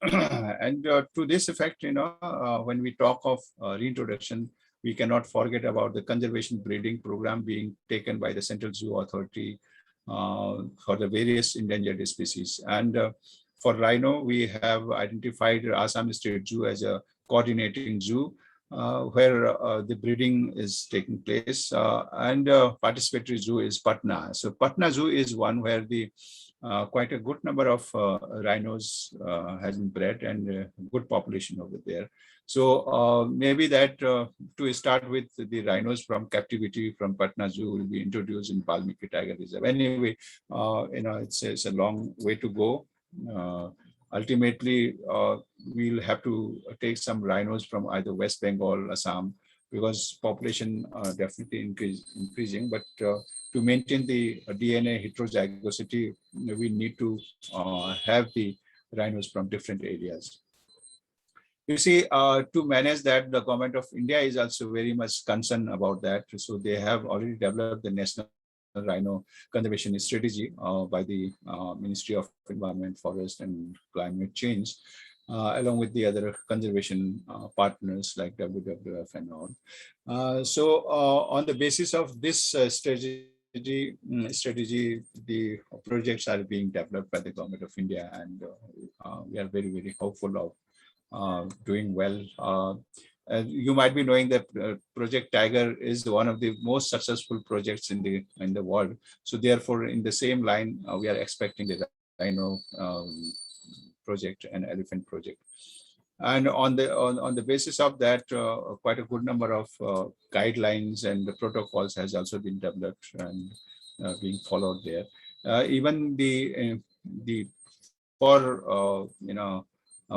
to this effect, when we talk of reintroduction, we cannot forget about the conservation breeding program being taken by the Central Zoo Authority for the various endangered species. And for rhino, we have identified Assam State Zoo as a coordinating zoo where the breeding is taking place, and participatory zoo is Patna. So Patna Zoo is one where the quite a good number of rhinos has been bred and good population over there. So maybe that to start with, the rhinos from captivity from Patna Zoo will be introduced in Valmiki Tiger Reserve. Anyway, it's a long way to go. Ultimately, we'll have to take some rhinos from either West Bengal, Assam, because population definitely increasing. But to maintain the DNA heterozygosity, we need to have the rhinos from different areas. You see, to manage that, the government of India is also very much concerned about that. So they have already developed the national rhino conservation strategy by the Ministry of Environment, Forest and Climate Change, along with the other conservation partners like WWF and all. On the basis of this strategy, the projects are being developed by the Government of India, and we are very, very hopeful of doing well. You might be knowing that Project Tiger is one of the most successful projects in the world. So therefore, in the same line, we are expecting the rhino project and elephant project. And on the basis of that, quite a good number of guidelines and the protocols has also been developed and being followed there. Even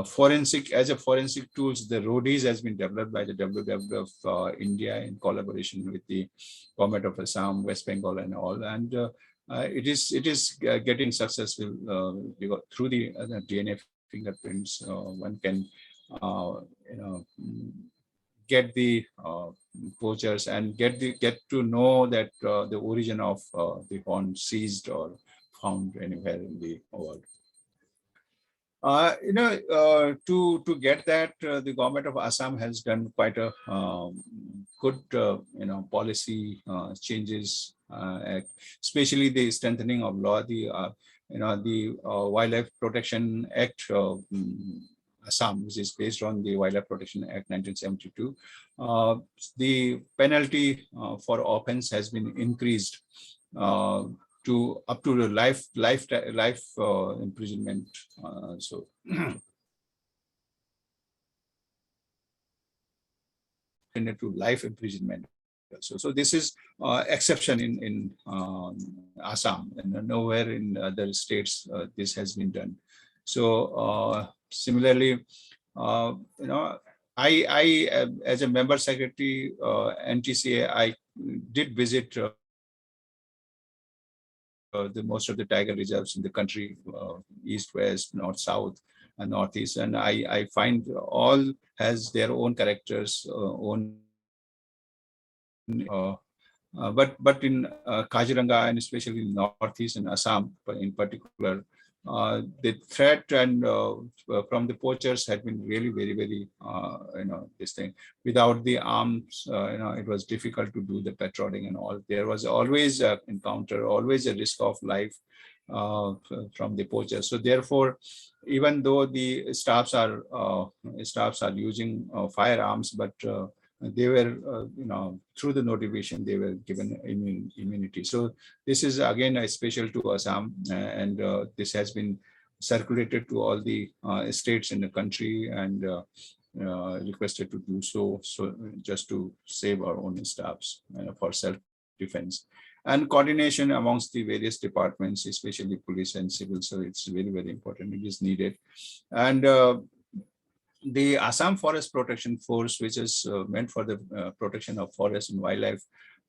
forensic tools, the roadies has been developed by the WWF India in collaboration with the Government of Assam, West Bengal, and all. And it is getting successful because through the DNA fingerprints, one can get the poachers and get to know that the origin of the horn seized or found anywhere in the world. To get that, the Government of Assam has done quite a good, policy changes, especially the strengthening of law. The Wildlife Protection Act Assam, which is based on the Wildlife Protection Act 1972. The penalty for offense has been increased to up to the life imprisonment. So to life imprisonment. So this is exception in Assam, and nowhere in other states this has been done. So similarly, I as a member secretary NTCA, I did visit the most of the tiger reserves in the country, east, west, north, south, and northeast, and I find all has their own characters, own. But in Kaziranga and especially in northeast and Assam in particular, the threat and from the poachers had been really very, very this thing. Without the arms, it was difficult to do the patrolling and all. There was always an encounter, always a risk of life from the poachers. So therefore, even though the staffs are using firearms, but they were, through the notification, they were given immunity. So this is again a special to Assam, and this has been circulated to all the states in the country and requested to do so just to save our own staffs for self-defense. And coordination amongst the various departments, especially police and civil, so it's very, very important. It is needed. And the Assam Forest Protection Force, which is meant for the protection of forest and wildlife,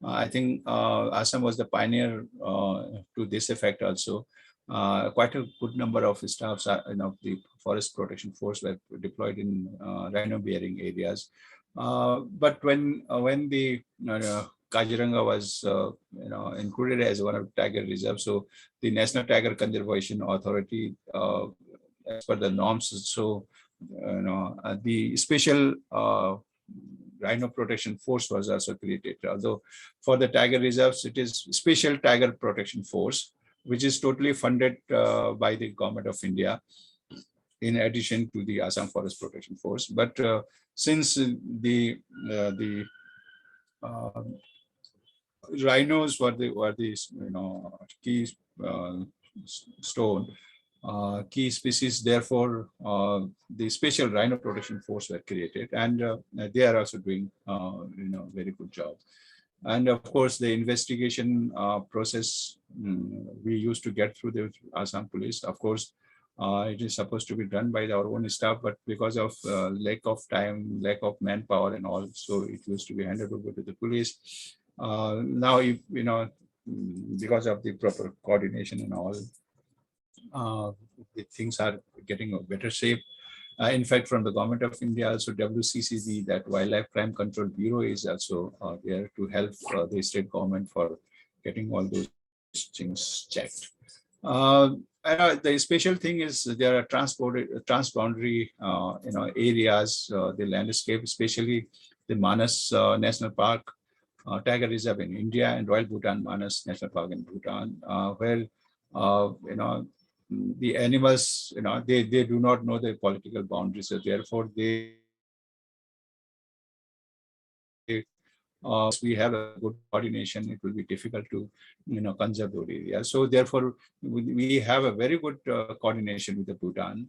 I think Assam was the pioneer to this effect also. Quite a good number of staffs the Forest Protection Force were deployed in rhino-bearing areas. But when the Kaziranga was included as one of the tiger reserves, so the National Tiger Conservation Authority, as per the norms, so the special Rhino Protection Force was also created. Although for the tiger reserves, it is Special Tiger Protection Force, which is totally funded by the Government of India, in addition to the Assam Forest Protection Force. But since the rhinos were the key key species, therefore the Special Rhino Protection Force were created, and they are also doing very good job. And of course, the investigation process we used to get through the Assam Police. Of course, it is supposed to be done by our own staff, but because of lack of time, lack of manpower, and all, so it used to be handed over to the police. Now, because of the proper coordination and all, the things are getting a better shape. In fact, from the Government of India, also WCCB, that Wildlife Crime Control Bureau, is also there to help the state government for getting all those things checked. And the special thing is there are transboundary areas, the landscape, especially the Manas National Park, Tiger Reserve in India, and Royal Bhutan Manas National Park in Bhutan, where the animals, they do not know the political boundaries, so therefore we have a good coordination. It will be difficult to conserve those areas. So therefore we have a very good coordination with the Bhutan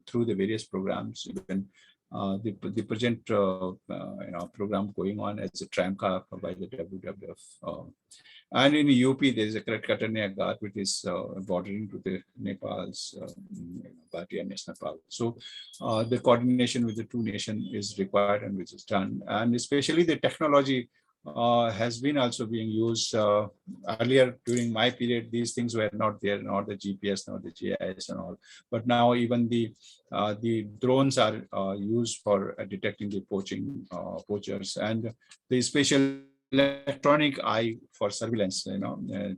through the various programs. Even the present program going on as a TRAMCA by the WWF. And in UP, there is a Katania Ghat, which is bordering to the Nepal's Bhatia National Park. So the coordination with the two nations is required and which is done. And especially the technology has been also being used. Earlier during my period, these things were not there, not the GPS, not the GIS and all. But now even the drones are used for detecting the poachers, and the special electronic eye for surveillance.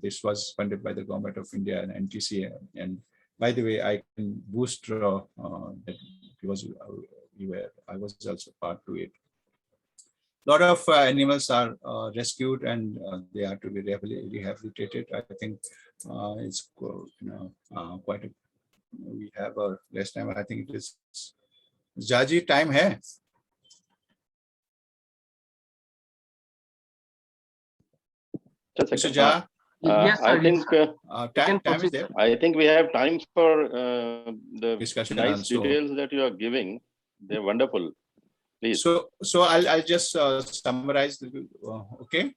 This was funded by the Government of India and NTC. And by the way, I can boost that because I was also part to it. A lot of animals are rescued and they are to be rehabilitated. I think it's quite a. We have a less time. I think it is. Jaji, time hai? Mr. Jha? Yes, sir, I think Time is there. I think we have time for the Discussion nice also. details that you are giving. They're wonderful. Please. So I'll just summarize. Okay.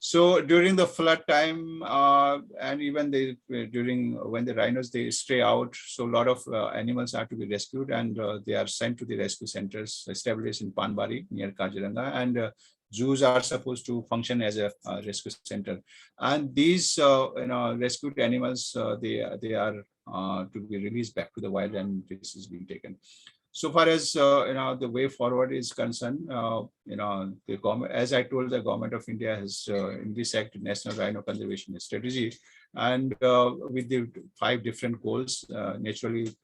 So during the flood time, and even during when the rhinos they stray out, so a lot of animals are to be rescued, and they are sent to the rescue centers established in Panbari near Kaziranga, and zoos are supposed to function as a rescue center. And these rescued animals, they are to be released back to the wild, and this is being taken. So far as the way forward is concerned, the government, as I told, the Government of India has in this act National Rhino Conservation Strategy, and with the 5 different goals, naturally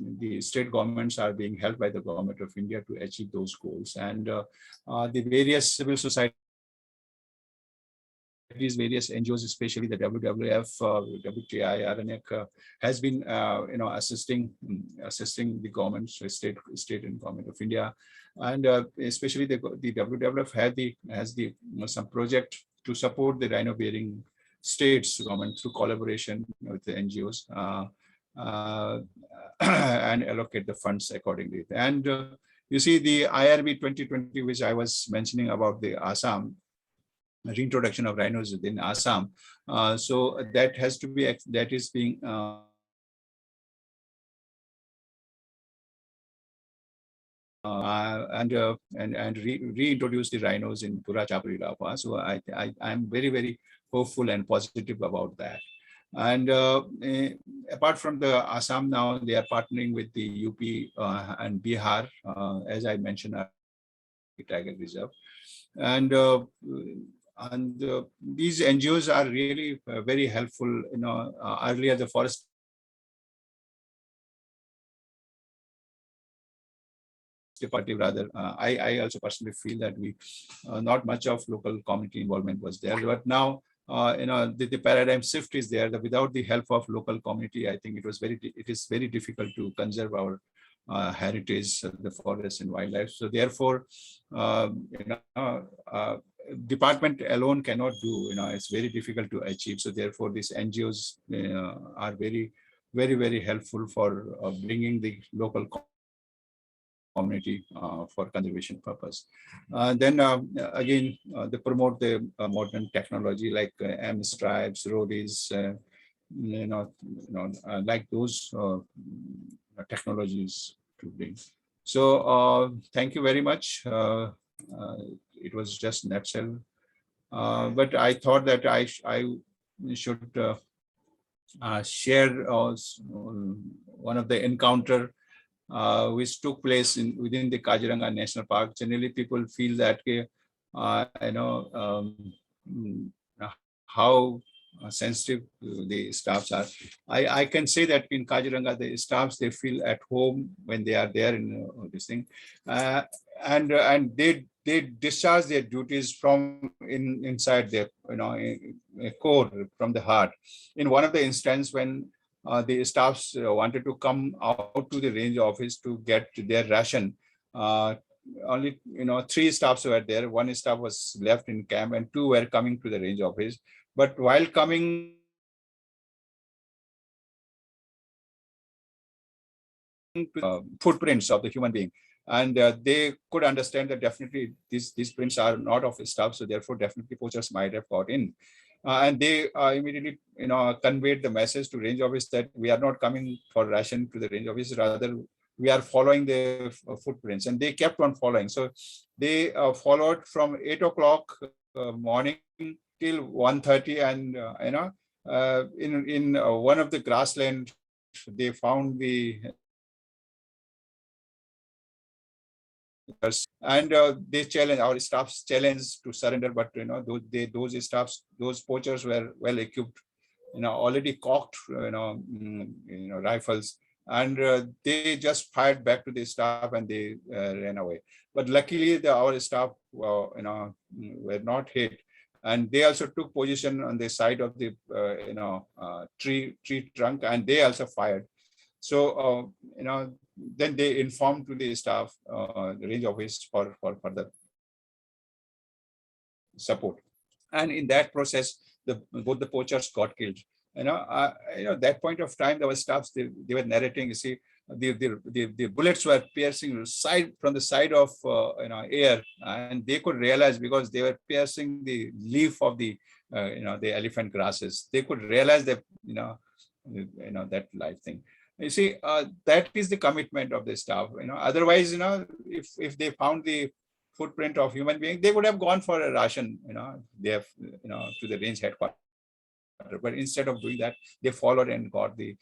the state governments are being helped by the Government of India to achieve those goals, and the various civil society. These various NGOs, especially the WWF, WTI, RNEC, has been, assisting the governments, state and Government of India, and especially the WWF has some project to support the rhino-bearing states government through collaboration with the NGOs and allocate the funds accordingly. And you see the IRB 2020, which I was mentioning about the Assam. Reintroduction of rhinos in Assam. So that is being reintroduce the rhinos in Pura Chapri Lapa. So I'm very, very hopeful and positive about that. And apart from the Assam, now they are partnering with the UP and Bihar, as I mentioned, Tiger Reserve. And these NGOs are really very helpful. Earlier the forest department, rather, I also personally feel that we not much of local community involvement was there. But now, the paradigm shift is there. That without the help of local community, I think it is very difficult to conserve our heritage, the forest and wildlife. So therefore, department alone cannot do. It's very difficult to achieve. So therefore, these NGOs are very, very, very helpful for bringing the local community for conservation purpose. Then again, they promote the modern technology like M-stripes, roadies, like those technologies to bring. So thank you very much. It was just nutshell, but I thought that I should share one of the encounter which took place within the Kaziranga National Park. Generally, people feel that how sensitive the staffs are. I can say that in Kaziranga, the staffs, they feel at home when they are there in this thing, and they discharge their duties from inside their core, from the heart. In one of the instances when the staffs wanted to come out to the range office to get their ration, only 3 staffs were there. 1 staff was left in camp and 2 were coming to the range office. But while coming to footprints of the human being, and they could understand that definitely these prints are not of staff, so therefore definitely poachers might have got in. And they immediately conveyed the message to range office that we are not coming for ration to the range office, rather we are following the footprints, and they kept on following. So they followed from 8 o'clock morning till 1:30, and in one of the grassland, they found the and they challenged, our staffs challenged to surrender, but those staffs, those poachers were well equipped, already cocked rifles, and they just fired back to the staff and they ran away. But luckily our staff were not hit, and they also took position on the side of the tree trunk, and they also fired. So then they informed to the staff, the range office, for further support. And in that process, both the poachers got killed. That point of time, our staffs, they were narrating, you see, the bullets were piercing from the side of air, and they could realize, because they were piercing the leaf of the the elephant grasses. They could realize that that life thing. You see, that is the commitment of the staff. Otherwise, if they found the footprint of human being, they would have gone for a ration. They have to the range headquarters. But instead of doing that, they followed and got the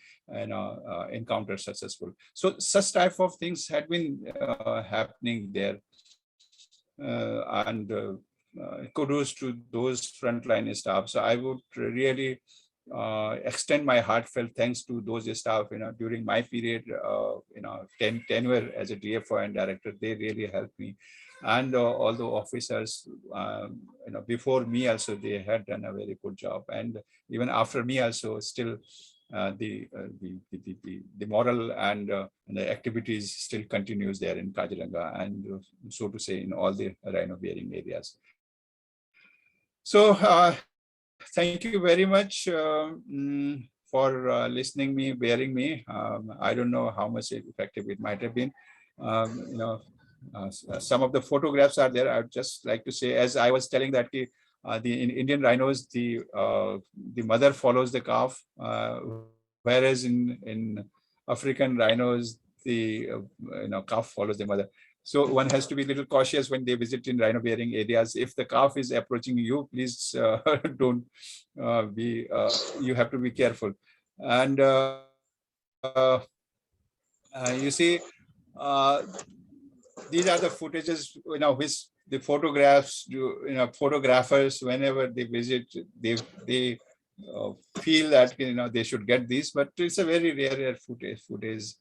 encounter successful. So such type of things had been happening there, and kudos to those frontline staff. So I would really extend my heartfelt thanks to those staff. During my period, tenure as a DFO and director, they really helped me. And all the officers, before me also, they had done a very good job. And even after me also, still the moral and the activities still continues there in Kaziranga, and so to say in all the rhino bearing areas. So thank you very much for listening me, bearing me. I don't know how much effective it might have been. Some of the photographs are there. I would just like to say, as I was telling that in Indian rhinos, the mother follows the calf, whereas in African rhinos, the calf follows the mother. So one has to be a little cautious when they visit in rhino bearing areas. If the calf is approaching you, please don't be. You have to be careful. And you see, these are the footages, which the photographs, photographers, whenever they visit, they feel that they should get these, but it's a very rare footage.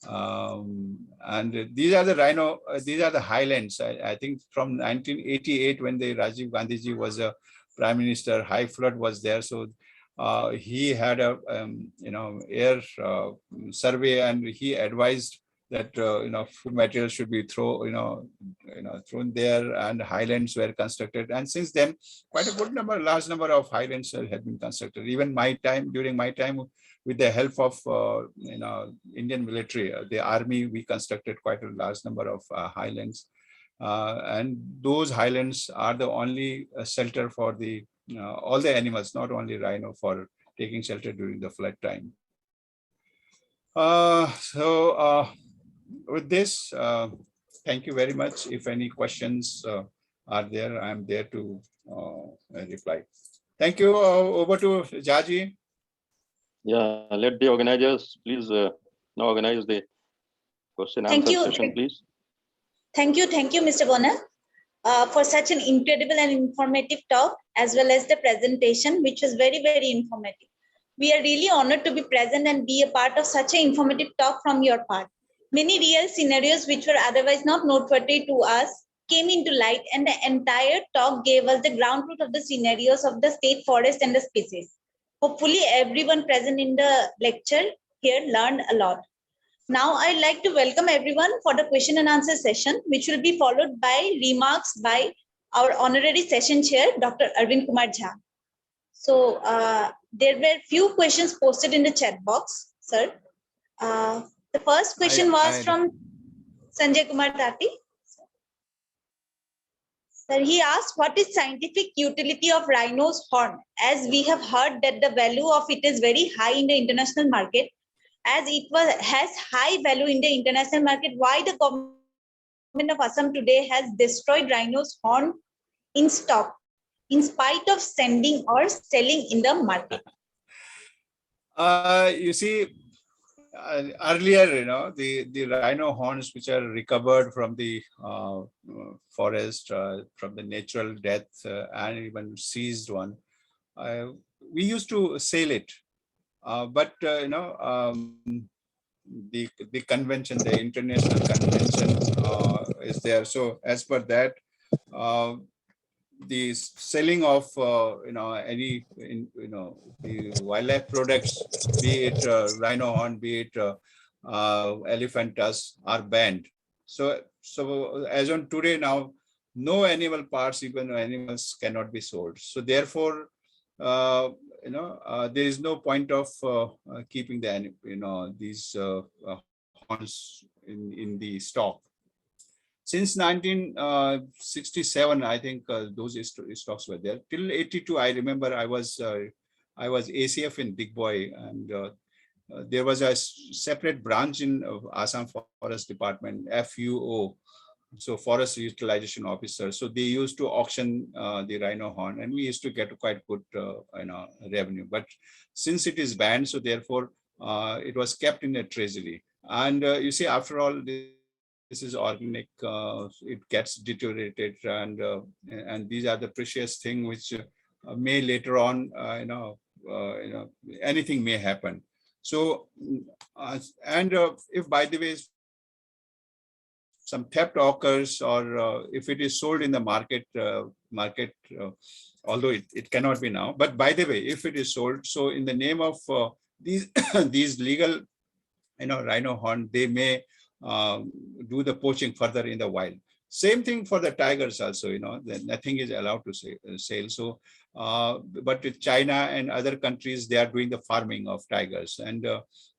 And these are the rhino, these are the highlands. I think from 1988, when the Rajiv Gandhi ji was a prime minister, high flood was there. So he had a air survey, and he advised that food materials should be thrown there, and highlands were constructed. And since then, quite a large number of highlands have been constructed. Even during my time, with the help of Indian military, the army, we constructed quite a large number of highlands, and those highlands are the only shelter for the all the animals, not only rhino, for taking shelter during the flood time. With this, thank you very much. If any questions are there, I'm there to reply. Thank you. Over to Jaji. Yeah, let the organizers please now organize the question answer session, please. Thank you, Mr. Bonal. for such an incredible and informative talk, as well as the presentation, which was very, very informative. We are really honored to be present and be a part of such an informative talk from your part. Many real scenarios which were otherwise not noteworthy to us came into light, and the entire talk gave us the ground truth of the scenarios of the state forest and the species. Hopefully everyone present in the lecture here learned a lot. Now I'd like to welcome everyone for the question and answer session, which will be followed by remarks by our honorary session chair, Dr. Arvind Kumar Jha. So there were few questions posted in the chat box, sir. The first question was from Sanjay Kumar Tati. Sir, he asked, what is scientific utility of rhino's horn? As we have heard that the value of it is very high in the international market, as it has high value in the international market, why the government of Assam today has destroyed rhino's horn in stock, in spite of sending or selling in the market? You see, earlier, the rhino horns which are recovered from the forest, from the natural death, and even seized one, we used to sell it. But the convention, the international convention is there. So as per that, the selling of any the wildlife products, be it rhino horn, be it elephant tusk, are banned. So as on today now, no animal parts, even animals, cannot be sold. So therefore, there is no point of keeping these horns in the stock. Since 1967, I think those stocks were there. Till 82, I remember I was ACF in Big Boy, and there was a separate branch in Assam Forest Department, FUO, so Forest Utilization Officer. So they used to auction the rhino horn, and we used to get quite good revenue. But since it is banned, so therefore it was kept in the treasury. And you see, after all, this is organic, it gets deteriorated, and these are the precious things which may later on, anything may happen. So, if by the way, some theft occurs, or if it is sold in the market, although it cannot be now, but by the way, if it is sold, so in the name of these these legal, rhino horn, they may do the poaching further in the wild. Same thing for the tigers also, nothing is allowed to sell. So, but with China and other countries, they are doing the farming of tigers, and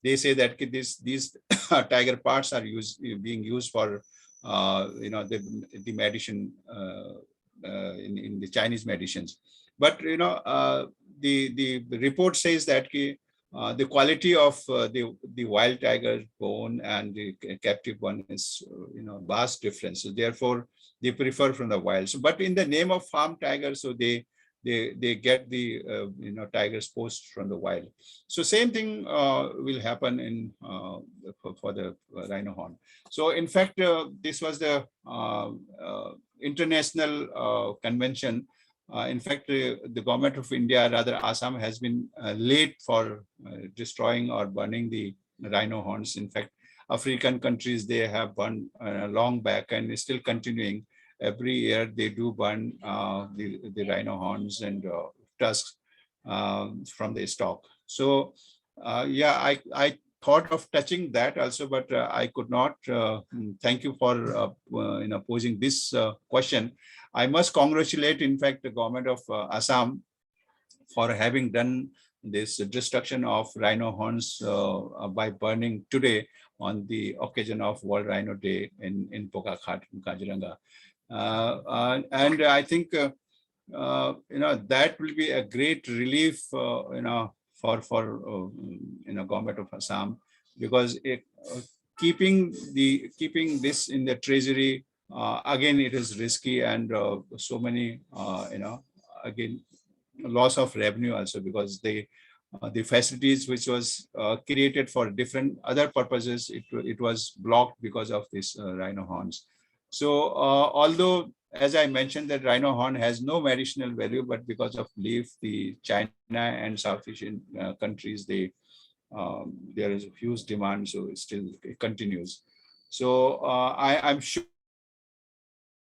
they say that these tiger parts are being used for, the medicine in the Chinese medicines. But the report says that the quality of the wild tiger bone and the captive one is vast difference. So therefore they prefer from the wild. So, but in the name of farm tigers, so they get the tigers poached from the wild. So same thing will happen in for the rhino horn. So in fact, this was the international convention. In fact, the government of India, rather Assam, has been late for destroying or burning the rhino horns. In fact, African countries, they have burned long back and is still continuing. Every year they do burn the rhino horns and tusks from the stock. So yeah, I thought of touching that also, but I could not. Thank you for posing this question. I must congratulate, in fact, the government of Assam for having done this destruction of rhino horns by burning today on the occasion of World Rhino Day in Pokakhat, in Kaziranga. And I think that will be a great relief for government of Assam, because keeping this in the treasury, again, it is risky, and so many again, loss of revenue also, because the facilities which was created for different other purposes, it was blocked because of this rhino horns. So although as I mentioned, that rhino horn has no medicinal value, but because of leaf, the China and South Asian countries, there is a huge demand, so it continues. So I'm sure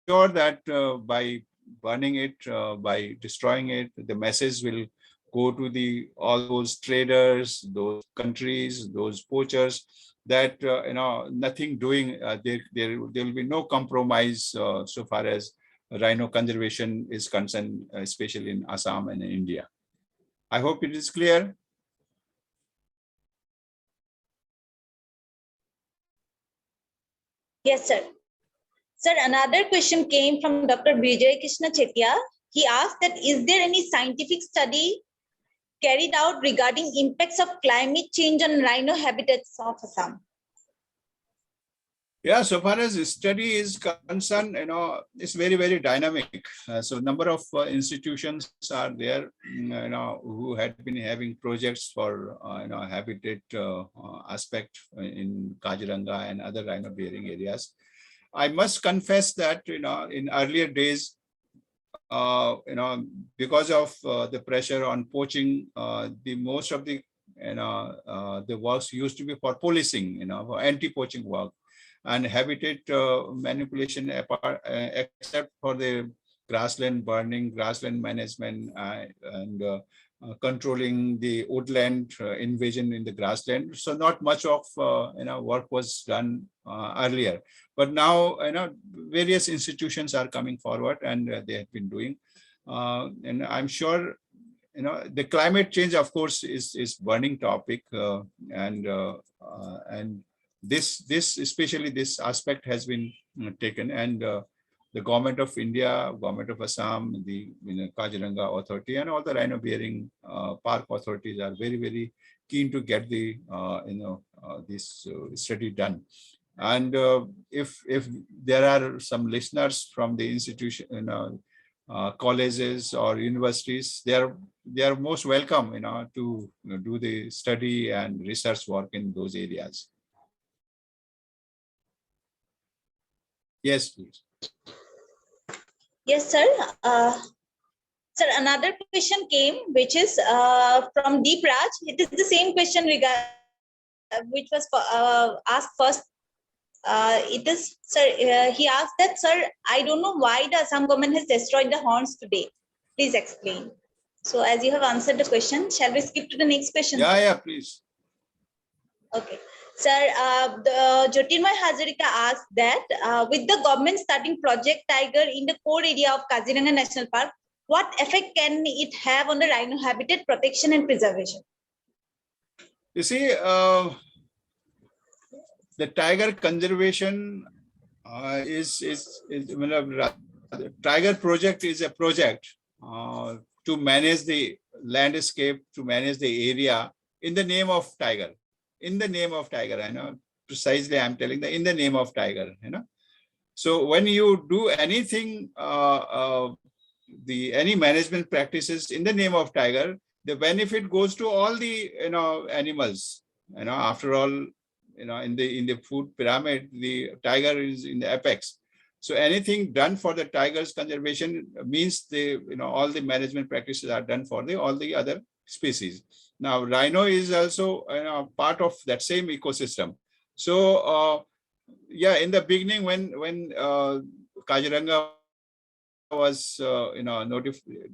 that by burning it, by destroying it, the message will go to all those traders, those countries, those poachers, that nothing doing. There will be no compromise so far as rhino conservation is concerned, especially in Assam and in India. I hope it is clear. Yes, sir. Sir, another question came from Dr. Vijay Krishna Chetia. He asked that, is there any scientific study carried out regarding impacts of climate change on rhino habitats of Assam? Yeah, so far as study is concerned, it's very, very dynamic. So number of institutions are there, who had been having projects for, habitat aspect in Kaziranga and other rhino bearing areas. I must confess that, in earlier days, because of the pressure on poaching, most of the works used to be for policing, for anti-poaching work. And habitat manipulation, except for the grassland burning, grassland management, and controlling the woodland invasion in the grassland. So not much of work was done earlier, but now various institutions are coming forward, and they have been doing. And I'm sure the climate change, of course, is burning topic, and this especially this aspect has been taken, and the government of India, government of Assam, the Kaziranga authority, and all the rhino bearing park authorities are very, very keen to get the this study done. And if there are some listeners from the institution, colleges or universities, they are most welcome, to do the study and research work in those areas. Yes, please. Yes, sir. Sir, another question came, which is from Deep Raj. It is the same question which was asked first. It is, sir, he asked that, sir, I don't know why the Assam government has destroyed the horns today. Please explain. So as you have answered the question, shall we skip to the next question? Yeah, please. Okay. Sir, the Jyotirmoy Hazarika asked that with the government starting Project Tiger in the core area of Kaziranga National Park, what effect can it have on the rhino habitat protection and preservation? You see, the tiger conservation Tiger project is a project to manage the landscape, to manage the area in the name of tiger. In the name of tiger, I know precisely. I'm telling in the name of tiger. So when you do anything, any management practices in the name of tiger, the benefit goes to all the animals. After all, in the food pyramid, the tiger is in the apex. So anything done for the tiger's conservation means all the management practices are done for all the other species. Now, rhino is also part of that same ecosystem. So, yeah, in the beginning, when Kaziranga was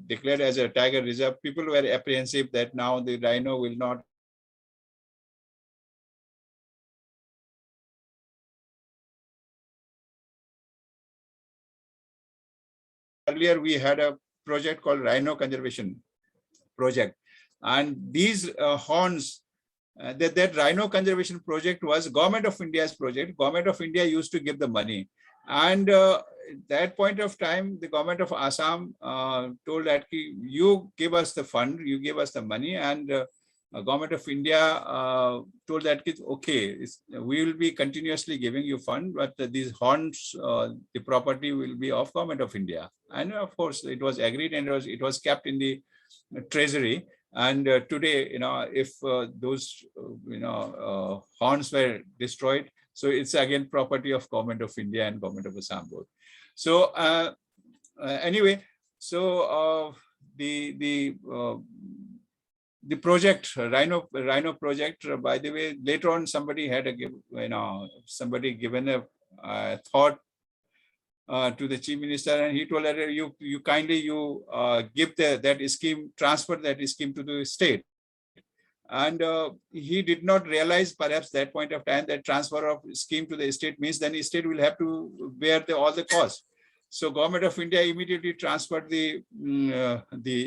declared as a tiger reserve, people were apprehensive that now the rhino will not earlier we had a project called Rhino Conservation Project, and these horns, that Rhino Conservation Project was Government of India's project. Government of India used to give the money, and at that point of time, the government of Assam told that you give us the fund, you give us the money, and Government of India told that okay, we will be continuously giving you fund, but these horns, the property will be of Government of India. And of course, it was agreed, and it was kept in the treasury. And today, if those horns were destroyed, so it's again property of Government of India and Government of Assam both. So anyway, so the project Rhino project. By the way, later on somebody had somebody given a thought to the chief minister, and he told that you kindly give that scheme, transfer that scheme to the state. And he did not realize perhaps that point of time that transfer of scheme to the state means then the state will have to bear all the costs. So Government of India immediately transferred the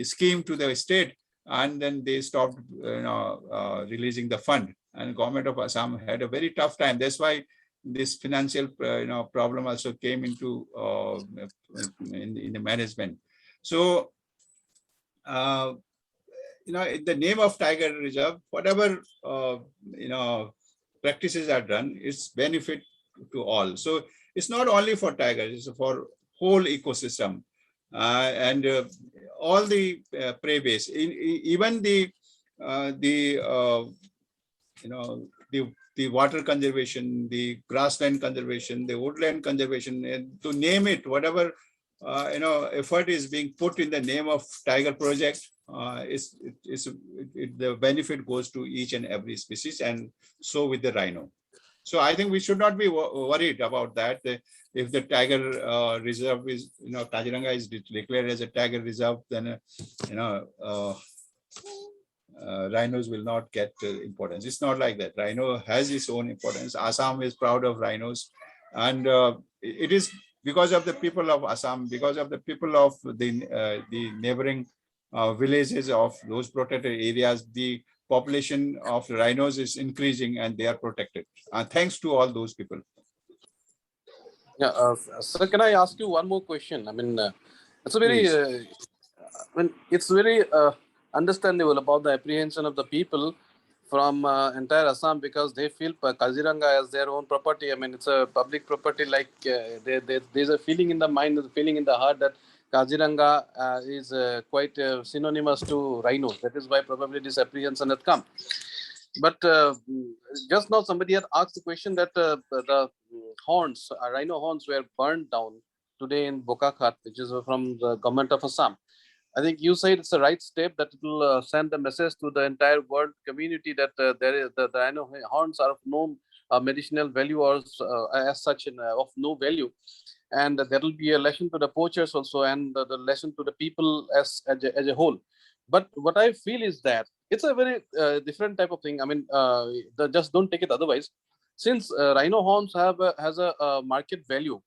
scheme to the state, and then they stopped releasing the fund. And Government of Assam had a very tough time. That's why this financial problem also came into in the management. So in the name of Tiger Reserve, whatever practices are done, it's benefit to all. So it's not only for tigers; it's for whole ecosystem, and all the prey base, even the water conservation, the grassland conservation, the woodland conservation, and to name it, whatever effort is being put in the name of Tiger Project, the benefit goes to each and every species, and so with the rhino. So I think we should not be worried about that. If the Tiger Reserve is, Kaziranga is declared as a Tiger Reserve, then rhinos will not get importance. It's not like that. Rhino has its own importance. Assam is proud of rhinos, and it is because of the people of Assam, because of the people of the neighboring villages of those protected areas, the population of rhinos is increasing and they are protected. Thanks to all those people. Yeah, sir, can I ask you one more question? I mean, it's a very, it's very understandable about the apprehension of the people from entire Assam, because they feel Kaziranga as their own property. I mean, it's a public property. Like there's a feeling in the mind, a feeling in the heart that Kaziranga is quite synonymous to rhino. That is why probably this apprehension has come. But just now somebody had asked the question that the horns, rhino horns, were burned down today in Bokakhat, which is from the government of Assam. I think you said it's the right step, that it will send a message to the entire world community that the rhino horns are of no medicinal value or as such of no value. And there will be a lesson to the poachers also, and the lesson to the people as a whole. But what I feel is that it's a very different type of thing. I mean, just don't take it otherwise. Since rhino horns has a market value,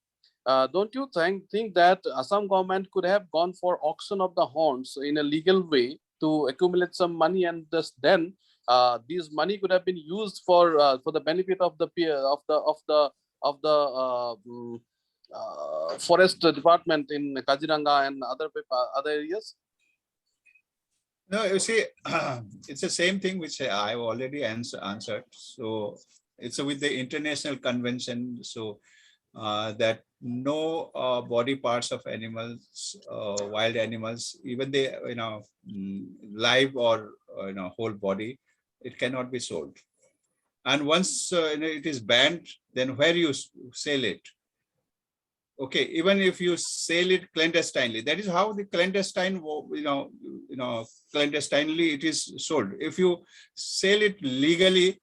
don't you think that Assam government could have gone for auction of the horns in a legal way to accumulate some money, and just then these money could have been used for the benefit of the forest department in Kaziranga and other areas? No, you see, it's the same thing which I've already answered. So it's with the international convention, so that no body parts of animals, wild animals, even they live or whole body, it cannot be sold. And once it is banned, then where you sell it? Okay, even if you sell it clandestinely, that is how the clandestine, clandestinely it is sold. If you sell it legally,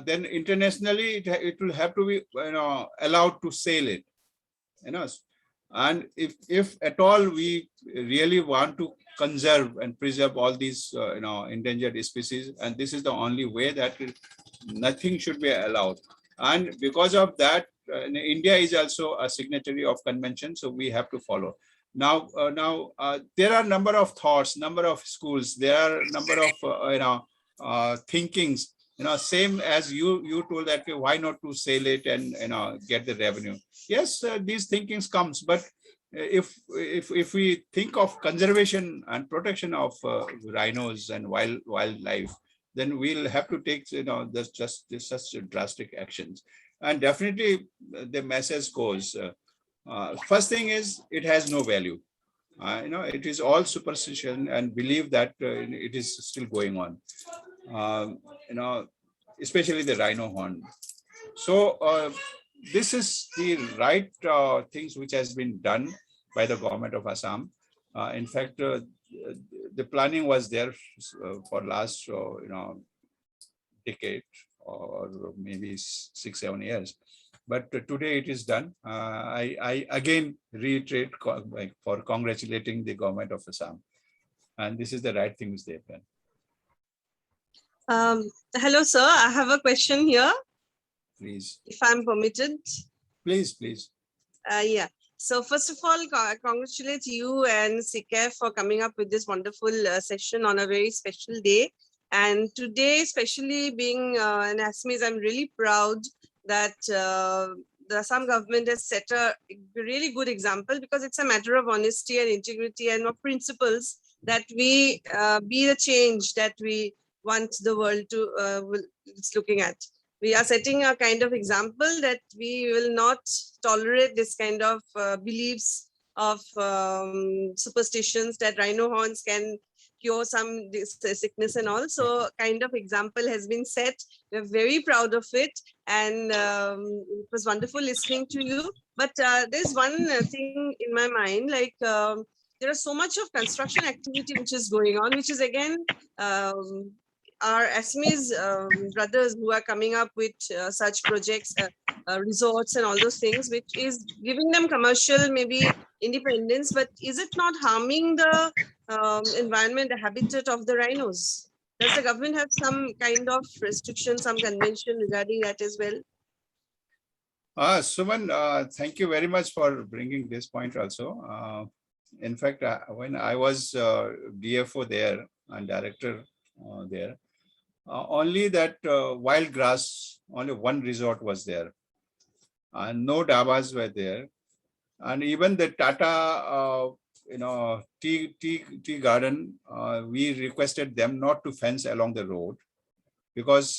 then internationally it will have to be allowed to sell it. And if at all we really want to conserve and preserve all these endangered species, and this is the only way, that nothing should be allowed. And because of that, India is also a signatory of convention, so we have to follow. Now, there are number of thoughts, number of schools, there are number of thinkings. Same as you told that why not to sell it and get the revenue. Yes, these thinkings comes, but if we think of conservation and protection of rhinos and wildlife, then we'll have to take such drastic actions. And definitely the message goes. First thing is, it has no value. It is all superstition and belief that it is still going on. Especially the rhino horn. So this is the right things which has been done. by the government of Assam. In fact, the planning was there for last, decade or maybe 6-7 years. But today it is done. I again reiterate for congratulating the government of Assam. And this is the right thing which they've done. Hello, sir. I have a question here, Please, if I'm permitted. please. Yeah. So first of all, congratulate you and CECAF for coming up with this wonderful session on a very special day. And today, especially being an Assamese, I'm really proud that the Assam government has set a really good example, because it's a matter of honesty and integrity and of principles that we be the change that we want the world to it's looking at. We are setting a kind of example that we will not tolerate this kind of beliefs of superstitions that rhino horns can cure some sickness and all. So kind of example has been set. We're very proud of it, and it was wonderful listening to you. But there's one thing in my mind, like there is so much of construction activity which is going on, which is again our Assamese brothers who are coming up with such projects, resorts and all those things, which is giving them commercial maybe independence, but is it not harming the environment, the habitat of the rhinos? Does the government have some kind of restriction, some convention regarding that as well? Suman, thank you very much for bringing this point also. In fact, when I was DFO there and director there, only that wild grass, only one resort was there, and no dabas were there, and even the Tata, tea garden, we requested them not to fence along the road, because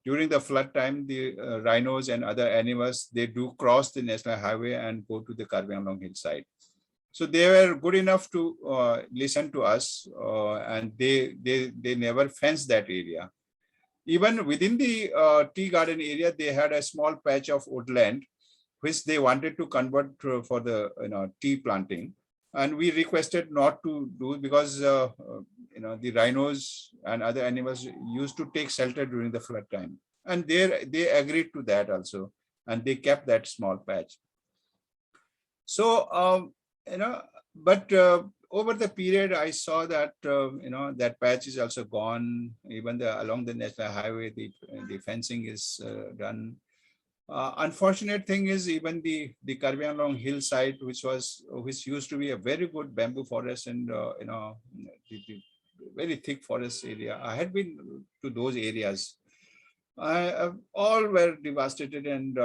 during the flood time, the rhinos and other animals, they do cross the national highway and go to the Kaziranga hillside. So they were good enough to listen to us, and they never fenced that area. Even within the tea garden area, they had a small patch of woodland, which they wanted to convert for the tea planting, and we requested not to do, because the rhinos and other animals used to take shelter during the flood time, and they agreed to that also, and they kept that small patch. So but over the period, I saw that that patch is also gone. Even along the national highway, the fencing is done. Unfortunate thing is, even the Kaziranga hillside, which used to be a very good bamboo forest and the very thick forest area. I had been to those areas. All were devastated and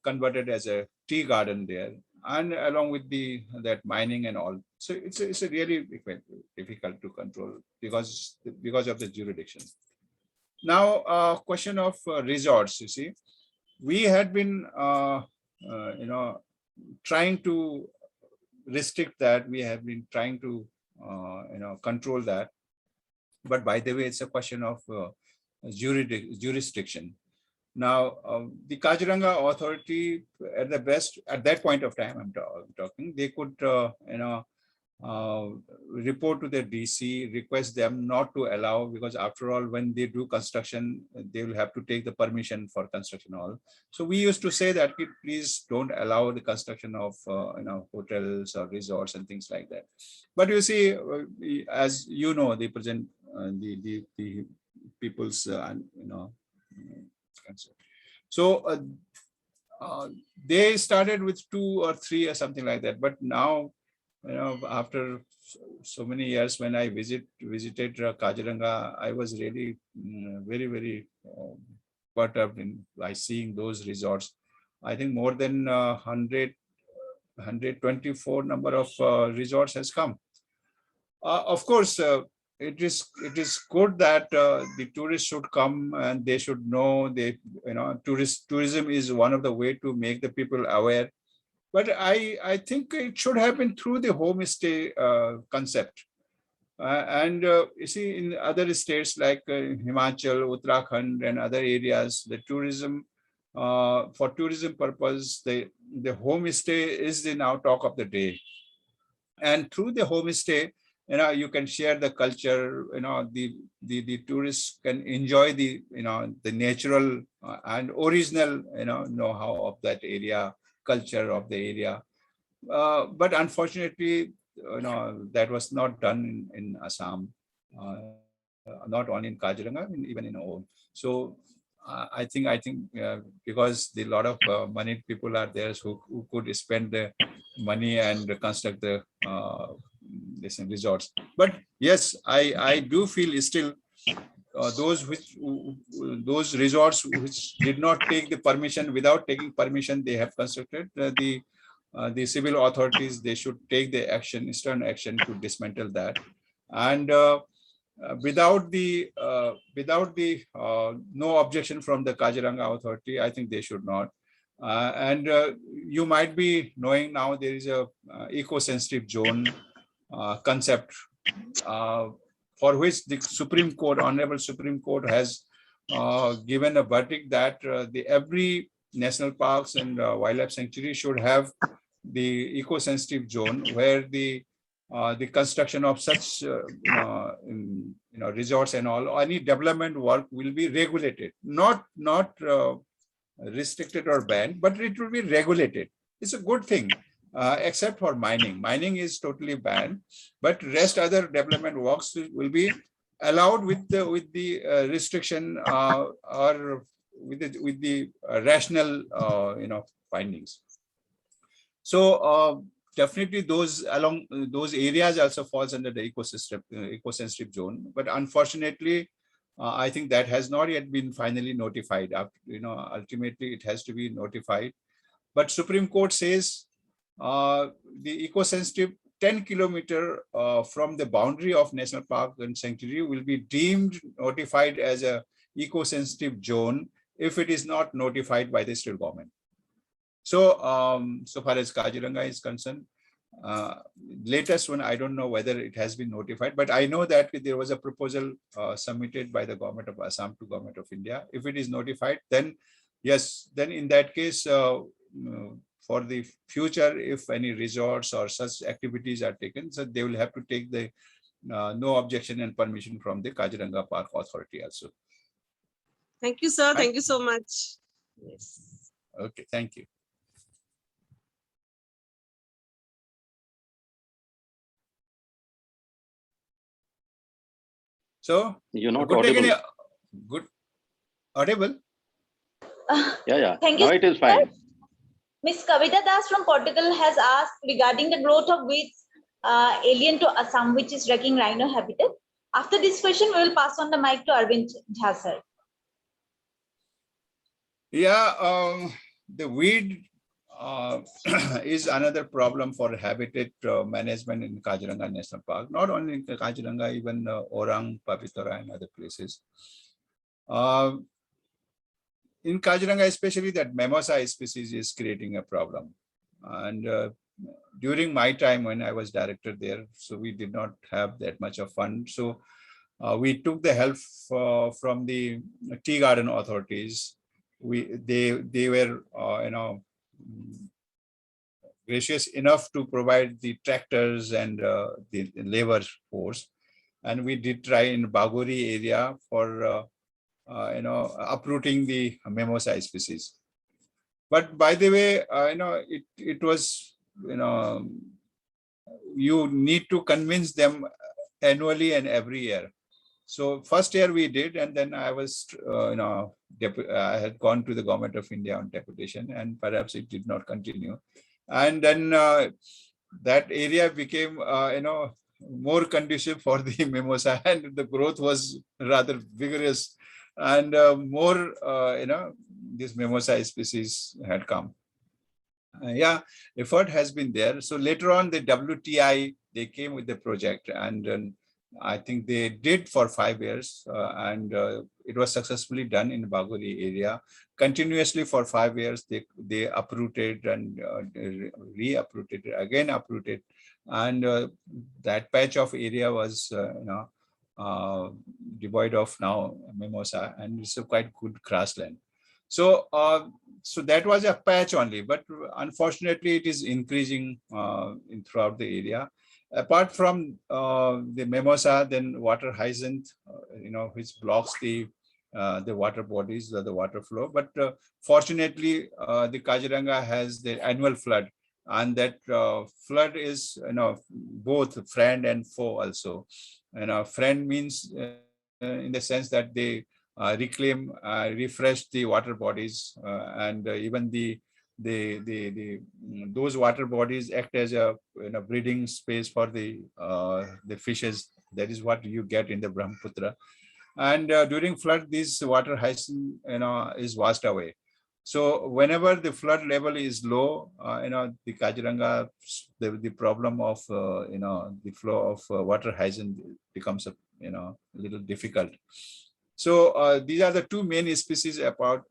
converted as a tea garden there, and along with that mining and all. So it's a really difficult to control because of the jurisdiction. Now, question of resorts. You see, we had been trying to restrict that. We have been trying to control that. But by the way, it's a question of jurisdiction. Now, the Kaziranga authority, at that point of time, I'm talking, they could report to the DC, request them not to allow, because after all, when they do construction, they will have to take the permission for construction all. So we used to say that, please don't allow the construction of hotels or resorts and things like that. But you see, as you know, the present the people's so they started with 2 or 3 or something like that. But now, after so many years, when I visited Kaziranga, I was really very, very perturbed by seeing those resorts. I think more than 124 number of resorts has come. Of course, it is good that the tourists should come and they should know tourism is one of the way to make the people aware. But I think it should happen through the homestay concept. And you see, in other states like Himachal, Uttarakhand, and other areas, the tourism for tourism purpose, the homestay is the now talk of the day. And through the homestay, you can share the culture, the tourists can enjoy the, the natural and original, know-how of that area, culture of the area. But unfortunately, that was not done in Assam, not only in Kaziranga, even in all. So I think because the lot of money people are there who could spend the money and construct the resorts. But yes, I do feel still those resorts which did not take the permission, without taking permission, they have constructed, the civil authorities, they should take the action, stern action to dismantle that. And without the no objection from the Kaziranga authority, I think they should not. And you might be knowing now there is a eco-sensitive zone concept for which the Supreme Court, Honorable Supreme Court, has given a verdict that every national parks and wildlife sanctuary should have the eco-sensitive zone where the construction of such resorts and all, any development work will be regulated, not restricted or banned, but it will be regulated. It's a good thing, except for mining. Mining is totally banned, but rest other development works will be allowed with the restriction or with the rational findings. So definitely those areas also falls under the eco-sensitive zone, but unfortunately I think that has not yet been finally notified. Ultimately it has to be notified, but Supreme Court says the eco-sensitive 10 kilometer from the boundary of national park and sanctuary will be deemed notified as a eco-sensitive zone if it is not notified by the state government. So so far as Kaziranga is concerned, latest one, I don't know whether it has been notified, but I know that there was a proposal submitted by the government of Assam to government of India. If it is notified, then yes, then in that case, for the future, if any resorts or such activities are taken, so they will have to take the no objection and permission from the Kaziranga Park Authority also. Thank you, sir. Thank you so much. Yes. Okay, thank you. So You're not good audible. Good audible. Yeah. Thank you, Now it is fine. Ms. Kavita Das from Portugal has asked regarding the growth of weeds alien to Assam, which is wrecking rhino habitat. After this question, we will pass on the mic to Arvind Jha, sir. Yeah, the weed is another problem for habitat management in Kaziranga National Park. Not only in Kaziranga, even Orang, Pavitra, and other places. In Kaziranga, especially that mimosa species is creating a problem. And during my time when I was director there, so we did not have that much of fund. So we took the help from the tea garden authorities. They were gracious enough to provide the tractors and the labor force, and we did try in Bagori area for uprooting the mimosa species. But by the way, it was you need to convince them annually and every year. So first year we did, and then I was I had gone to the government of India on deputation, and perhaps it did not continue. And then that area became more conducive for the mimosa, and the growth was rather vigorous, and more this mimosa species had come. Effort has been there. So later on, the WTI, they came with the project, and I think they did for 5 years, and it was successfully done in Bagori area. Continuously for 5 years, they uprooted and re-uprooted, again uprooted, and that patch of area was devoid of now mimosa, and it's a quite good grassland. So, so that was a patch only, but unfortunately it is increasing throughout the area. Apart from the mimosa, then water hyacinth, which blocks the water bodies, the water flow. But fortunately, the Kaziranga has the annual flood, and that flood is both friend and foe also. Friend means in the sense that they reclaim, refresh the water bodies, and even those water bodies act as a breeding space for the fishes. That is what you get in the Brahmaputra. And during flood, this water hyacinth is washed away. So whenever the flood level is low, the Kaziranga, the problem of the flow of water hyacinth becomes a little difficult. So these are the two main species apart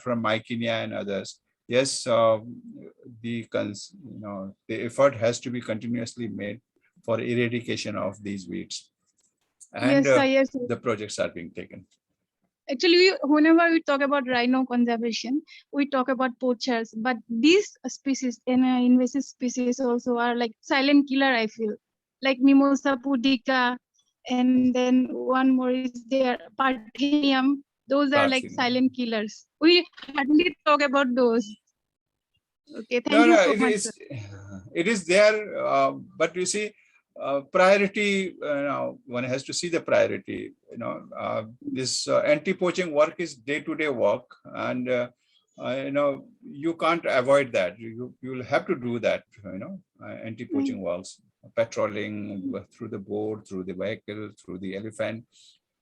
from Mykinia and others. Yes, the effort has to be continuously made for eradication of these weeds, and Yes, sir, yes, sir. the projects are being taken. Actually, whenever we talk about rhino conservation, we talk about poachers, but these species and invasive species also are like silent killer, I feel, like Mimosa pudica, and then one more is there, Parthenium. Those are like Parthenium. silent killers. We hardly talk about those. Okay, thank No, you no, so much, sir. it is there, but you see, priority. One has to see the priority. This anti-poaching work is day-to-day work, and you can't avoid that. You will have to do that. Anti-poaching works, patrolling through the boat, through the vehicle, through the elephant.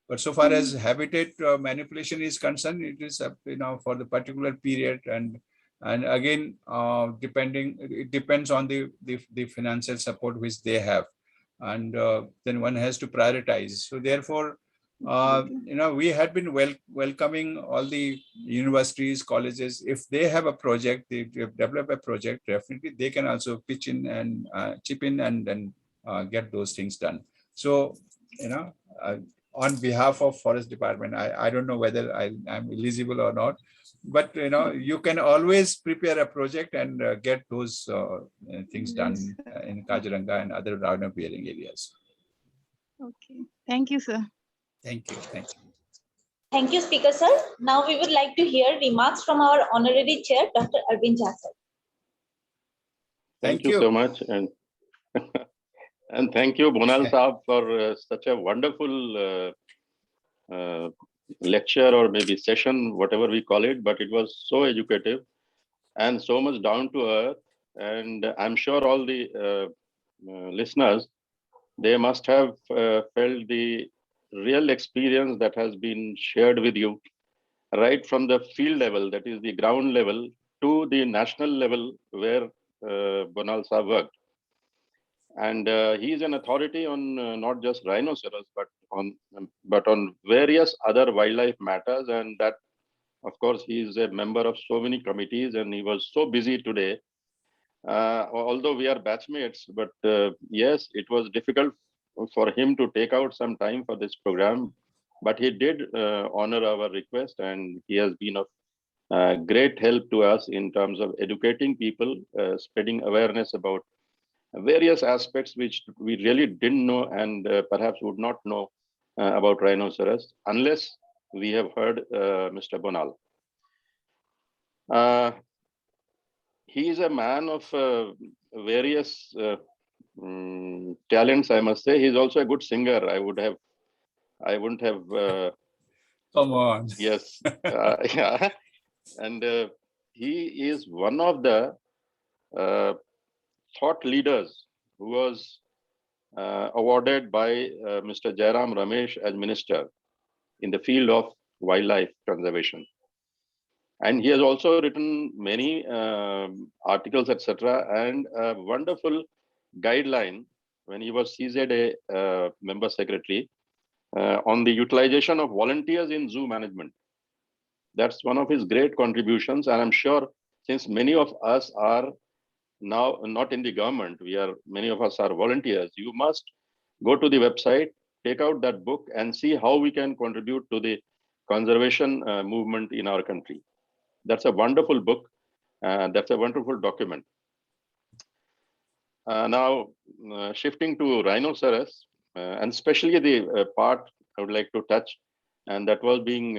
But so far as habitat manipulation is concerned, it is for the particular period, and again, it depends on the financial support which they have, and then one has to prioritize. So therefore, we had been welcoming all the universities, colleges. If they have a project, they develop a project, definitely they can also pitch in and chip in and then get those things done. So, on behalf of Forest Department, I don't know whether I'm eligible or not, but you can always prepare a project and get those things done in Kaziranga and other rhino bearing areas. Okay, thank you, sir. Thank you. Thank you. Thank you, Speaker sir. Now we would like to hear remarks from our Honorary Chair, Dr. Arvind sir. Thank you so much, and and thank you, Bonal Saab, for such a wonderful lecture or maybe session, whatever we call it. But it was so educative and so much down to earth. And I'm sure all the listeners, they must have felt the real experience that has been shared with you, right from the field level, that is the ground level, to the national level where Bonal Saab worked. And he is an authority on not just rhinoceros, but on various other wildlife matters. And that, of course, he is a member of so many committees, and he was so busy today. Although we are batchmates, but yes, it was difficult for him to take out some time for this program. But he did honor our request, and he has been of great help to us in terms of educating people, spreading awareness about various aspects which we really didn't know and perhaps would not know about rhinoceros unless we have heard Mr. Bonal. He is a man of various talents, I must say. He's also a good singer. I wouldn't have. Come on. Yes. Yeah. And he is one of the thought leaders who was awarded by Mr. Jairam Ramesh as minister in the field of wildlife conservation. And he has also written many articles, etc., and a wonderful guideline when he was CZA member secretary on the utilization of volunteers in zoo management. That's one of his great contributions. And I'm sure since many of us are now not in the government, many of us are volunteers, you must go to the website, take out that book and see how we can contribute to the conservation movement in our country. That's a wonderful book. That's a wonderful document. Now, shifting to rhinoceros, and especially the part I would like to touch, and that was being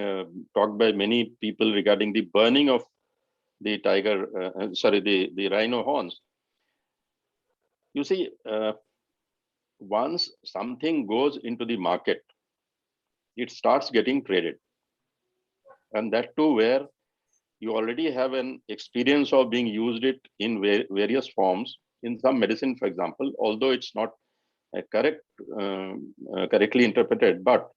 talked by many people regarding the burning of the tiger, the rhino horns. You see, once something goes into the market, it starts getting traded. And that too, where you already have an experience of being used it in various forms. In some medicine, for example, although it's not correctly interpreted, but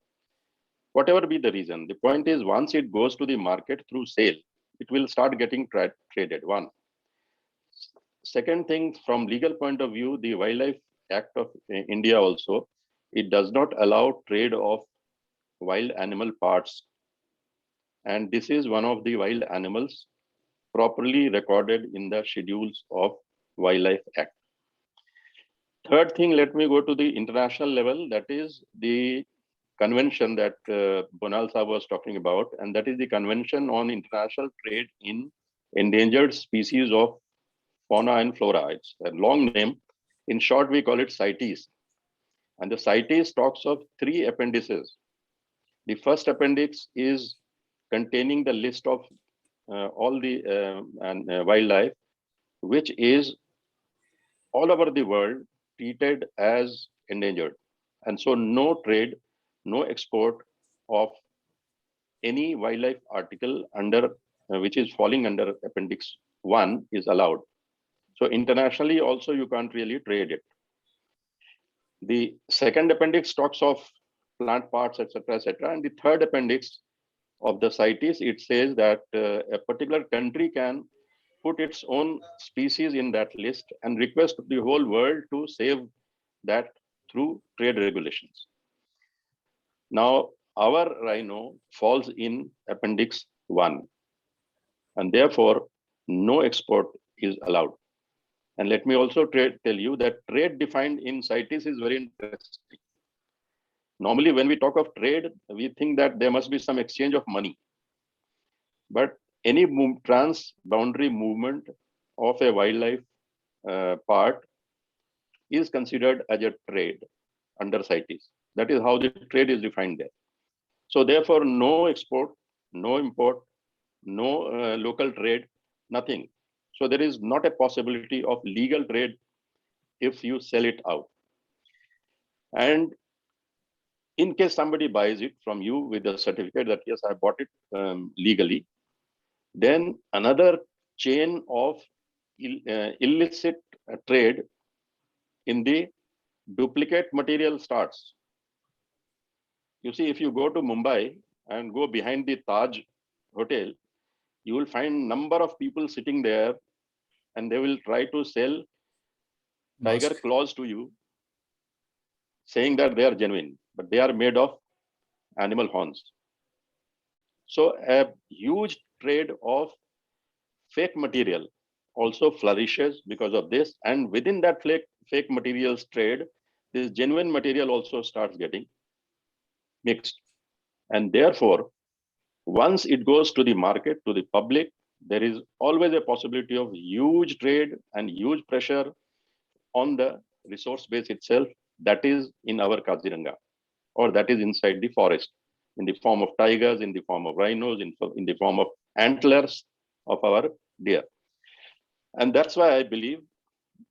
whatever be the reason, the point is once it goes to the market through sale, it will start getting traded. One. Second thing, from legal point of view, the Wildlife Act of India also, it does not allow trade of wild animal parts. And this is one of the wild animals properly recorded in the schedules of Wildlife Act. Third thing, let me go to the international level. That is the convention that Bonal Sahab was talking about, and that is the Convention on International Trade in Endangered Species of Fauna and Flora. It's a long name. In short, we call it CITES. And the CITES talks of 3 appendices. The first appendix is containing the list of all the wildlife, which is all over the world treated as endangered. And so no trade, no export of any wildlife article under which is falling under Appendix 1 is allowed. So internationally also you can't really trade it. The second appendix talks of plant parts, etc., etc. And the third appendix of the CITES, it says that a particular country can put its own species in that list and request the whole world to save that through trade regulations. Now, our rhino falls in Appendix 1, and therefore no export is allowed. And let me also tell you that trade defined in CITES is very interesting. Normally, when we talk of trade, we think that there must be some exchange of money. But any trans-boundary movement of a wildlife part is considered as a trade under CITES. That is how the trade is defined there. So therefore, no export, no import, no local trade, nothing. So there is not a possibility of legal trade if you sell it out. And in case somebody buys it from you with a certificate that, yes, I bought it legally, then another chain of illicit trade in the duplicate material starts. You see, if you go to Mumbai and go behind the Taj Hotel, you will find number of people sitting there and they will try to sell tiger claws to you, saying that they are genuine, but they are made of animal horns. So a huge trade of fake material also flourishes because of this. And within that fake materials trade, this genuine material also starts getting mixed. And therefore, once it goes to the market, to the public, there is always a possibility of huge trade and huge pressure on the resource base itself, that is in our Kaziranga, or that is inside the forest, in the form of tigers, in the form of rhinos, in the form of antlers of our deer. And that's why I believe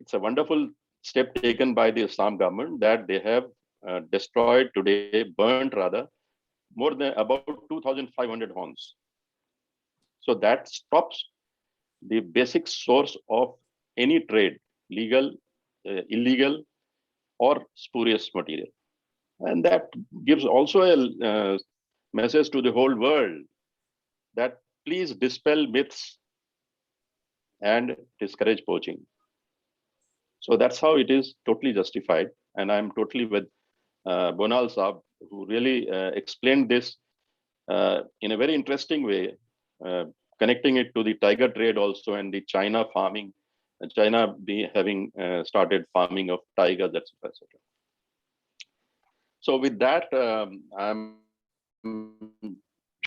it's a wonderful step taken by the Assam government that they have destroyed today, burnt rather, more than about 2,500 horns. So that stops the basic source of any trade, legal, illegal, or spurious material. And that gives also a message to the whole world that please dispel myths and discourage poaching. So that's how it is totally justified. And I'm totally with Bonal Sahab, who really explained this in a very interesting way, connecting it to the tiger trade also and the China farming, China having started farming of tigers, etc., etc. So with that, I'm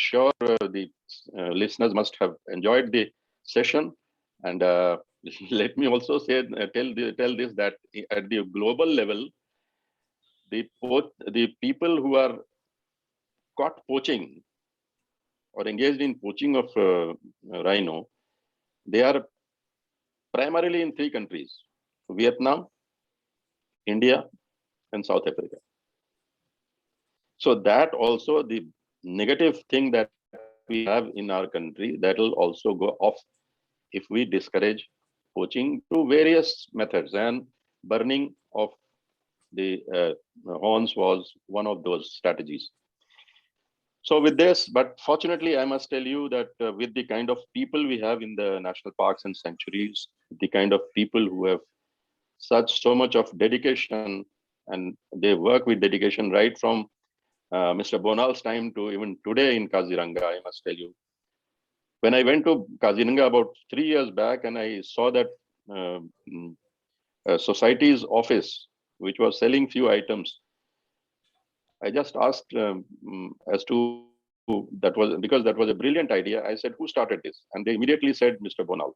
sure the listeners must have enjoyed the session. And let me also say, tell this, that at the global level, the people who are caught poaching or engaged in poaching of rhino, they are primarily in 3 countries: Vietnam, India, and South Africa. So that also, the negative thing that we have in our country, that will also go off if we discourage poaching through various methods, and burning of the horns was one of those strategies. So with this, but fortunately, I must tell you that with the kind of people we have in the national parks and sanctuaries, the kind of people who have so much of dedication, and they work with dedication right from Mr. Bonal's time to even today in Kaziranga, I must tell you. When I went to Kaziranga about 3 years back, and I saw that society's office, which was selling few items, I just asked as to that was, because that was a brilliant idea. I said, who started this? And they immediately said, Mr. Bonal.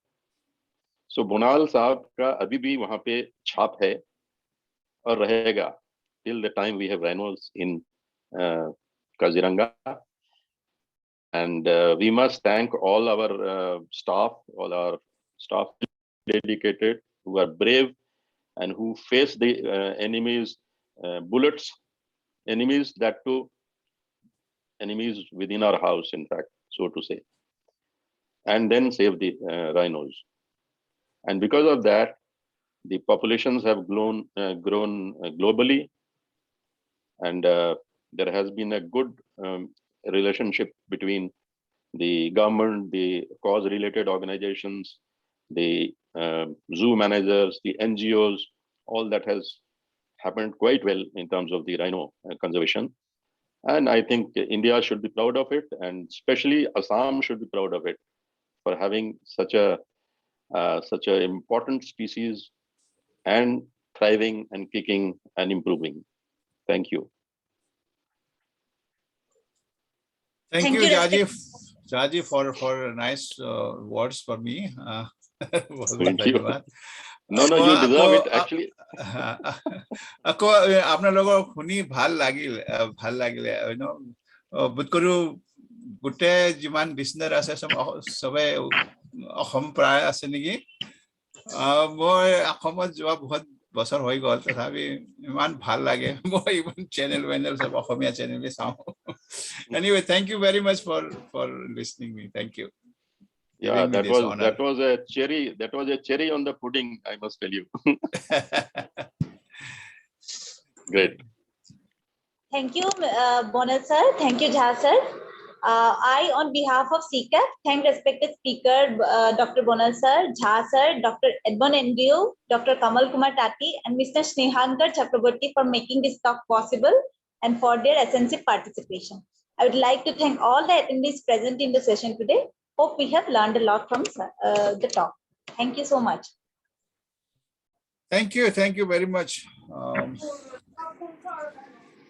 So Bonal साहब का अभी भी वहाँ पे छाप है और रहेगा till the time we have rhinos in Kaziranga. And we must thank all our staff dedicated, who are brave and who face the enemy's bullets, enemies that too, enemies within our house, in fact, so to say, and then save the rhinos. And because of that, the populations have grown globally, and there has been a good relationship between the government, the cause-related organizations, the zoo managers, the NGOs. All that has happened quite well in terms of the rhino conservation. And I think India should be proud of it, and especially Assam should be proud of it for having such a important species and thriving and kicking and improving. Thank you. Thank you, Jaji, for nice words for me. Thank you. No, you deserve it, actually. আকৌ আপোনালোকৰ শুনি ভাল লাগিল, বোধ কৰো গোটেই যিমান লিসনাৰ আছে সবে অসম প্ৰায় আছে নেকি। মই অসমত যোৱা বহুত বছৰ হৈ গ'ল, তথাপি ইমান ভাল লাগে। মই ইমান চেনেল সব অসমীয়া চেনেল চাওঁ। Anyway, thank you very much for listening me. Thank you. Yeah, that was a cherry on the pudding, I must tell you. Great. Thank you, Bonal sir. Thank you, Jha sir. I, on behalf of CECAF, thank respected speaker Dr. Bonal sir, Jha sir, Dr. Edmond Andrew, Dr. Kamal Kumar Tanti, and Mr. Snehankar Chakraborty for making this talk possible and for their extensive participation. I would like to thank all the attendees present in the session today. Hope we have learned a lot from the talk. Thank you so much. Thank you very much.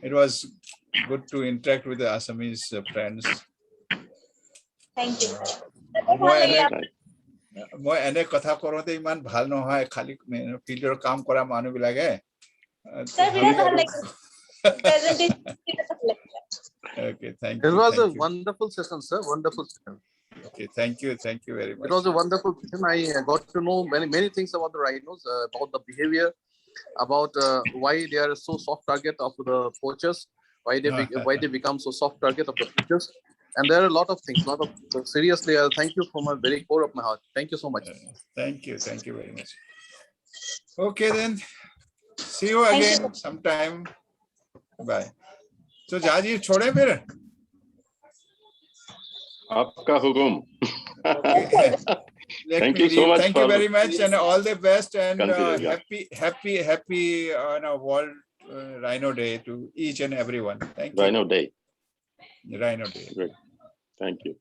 It was good to interact with the Assamese friends. Thank you. মই এনে কথা কৰোঁতে ইমান ভাল নহয়, খালি ফিল্ডৰ কাম কৰা মানুহ বিলাকে। Okay, thank you. It was a wonderful session, sir. Wonderful session. Okay, thank you very much. It was a wonderful session. I got to know many things about the rhinos, about the behavior, about why they are so soft target of the poachers, why they become so soft target of the poachers, and there are a lot of things. Seriously, thank you from a very core of my heart. Thank you so much. Thank you very much. Okay then, see you again sometime. Bye. So Jaji, छोड़े फिर? आपका हुकुम. Thank you so much. Thank you very much, and all the best, and happy World Rhino Day to each and everyone. Thank you. Rhino Day. Rhino Day. Great. Thank you.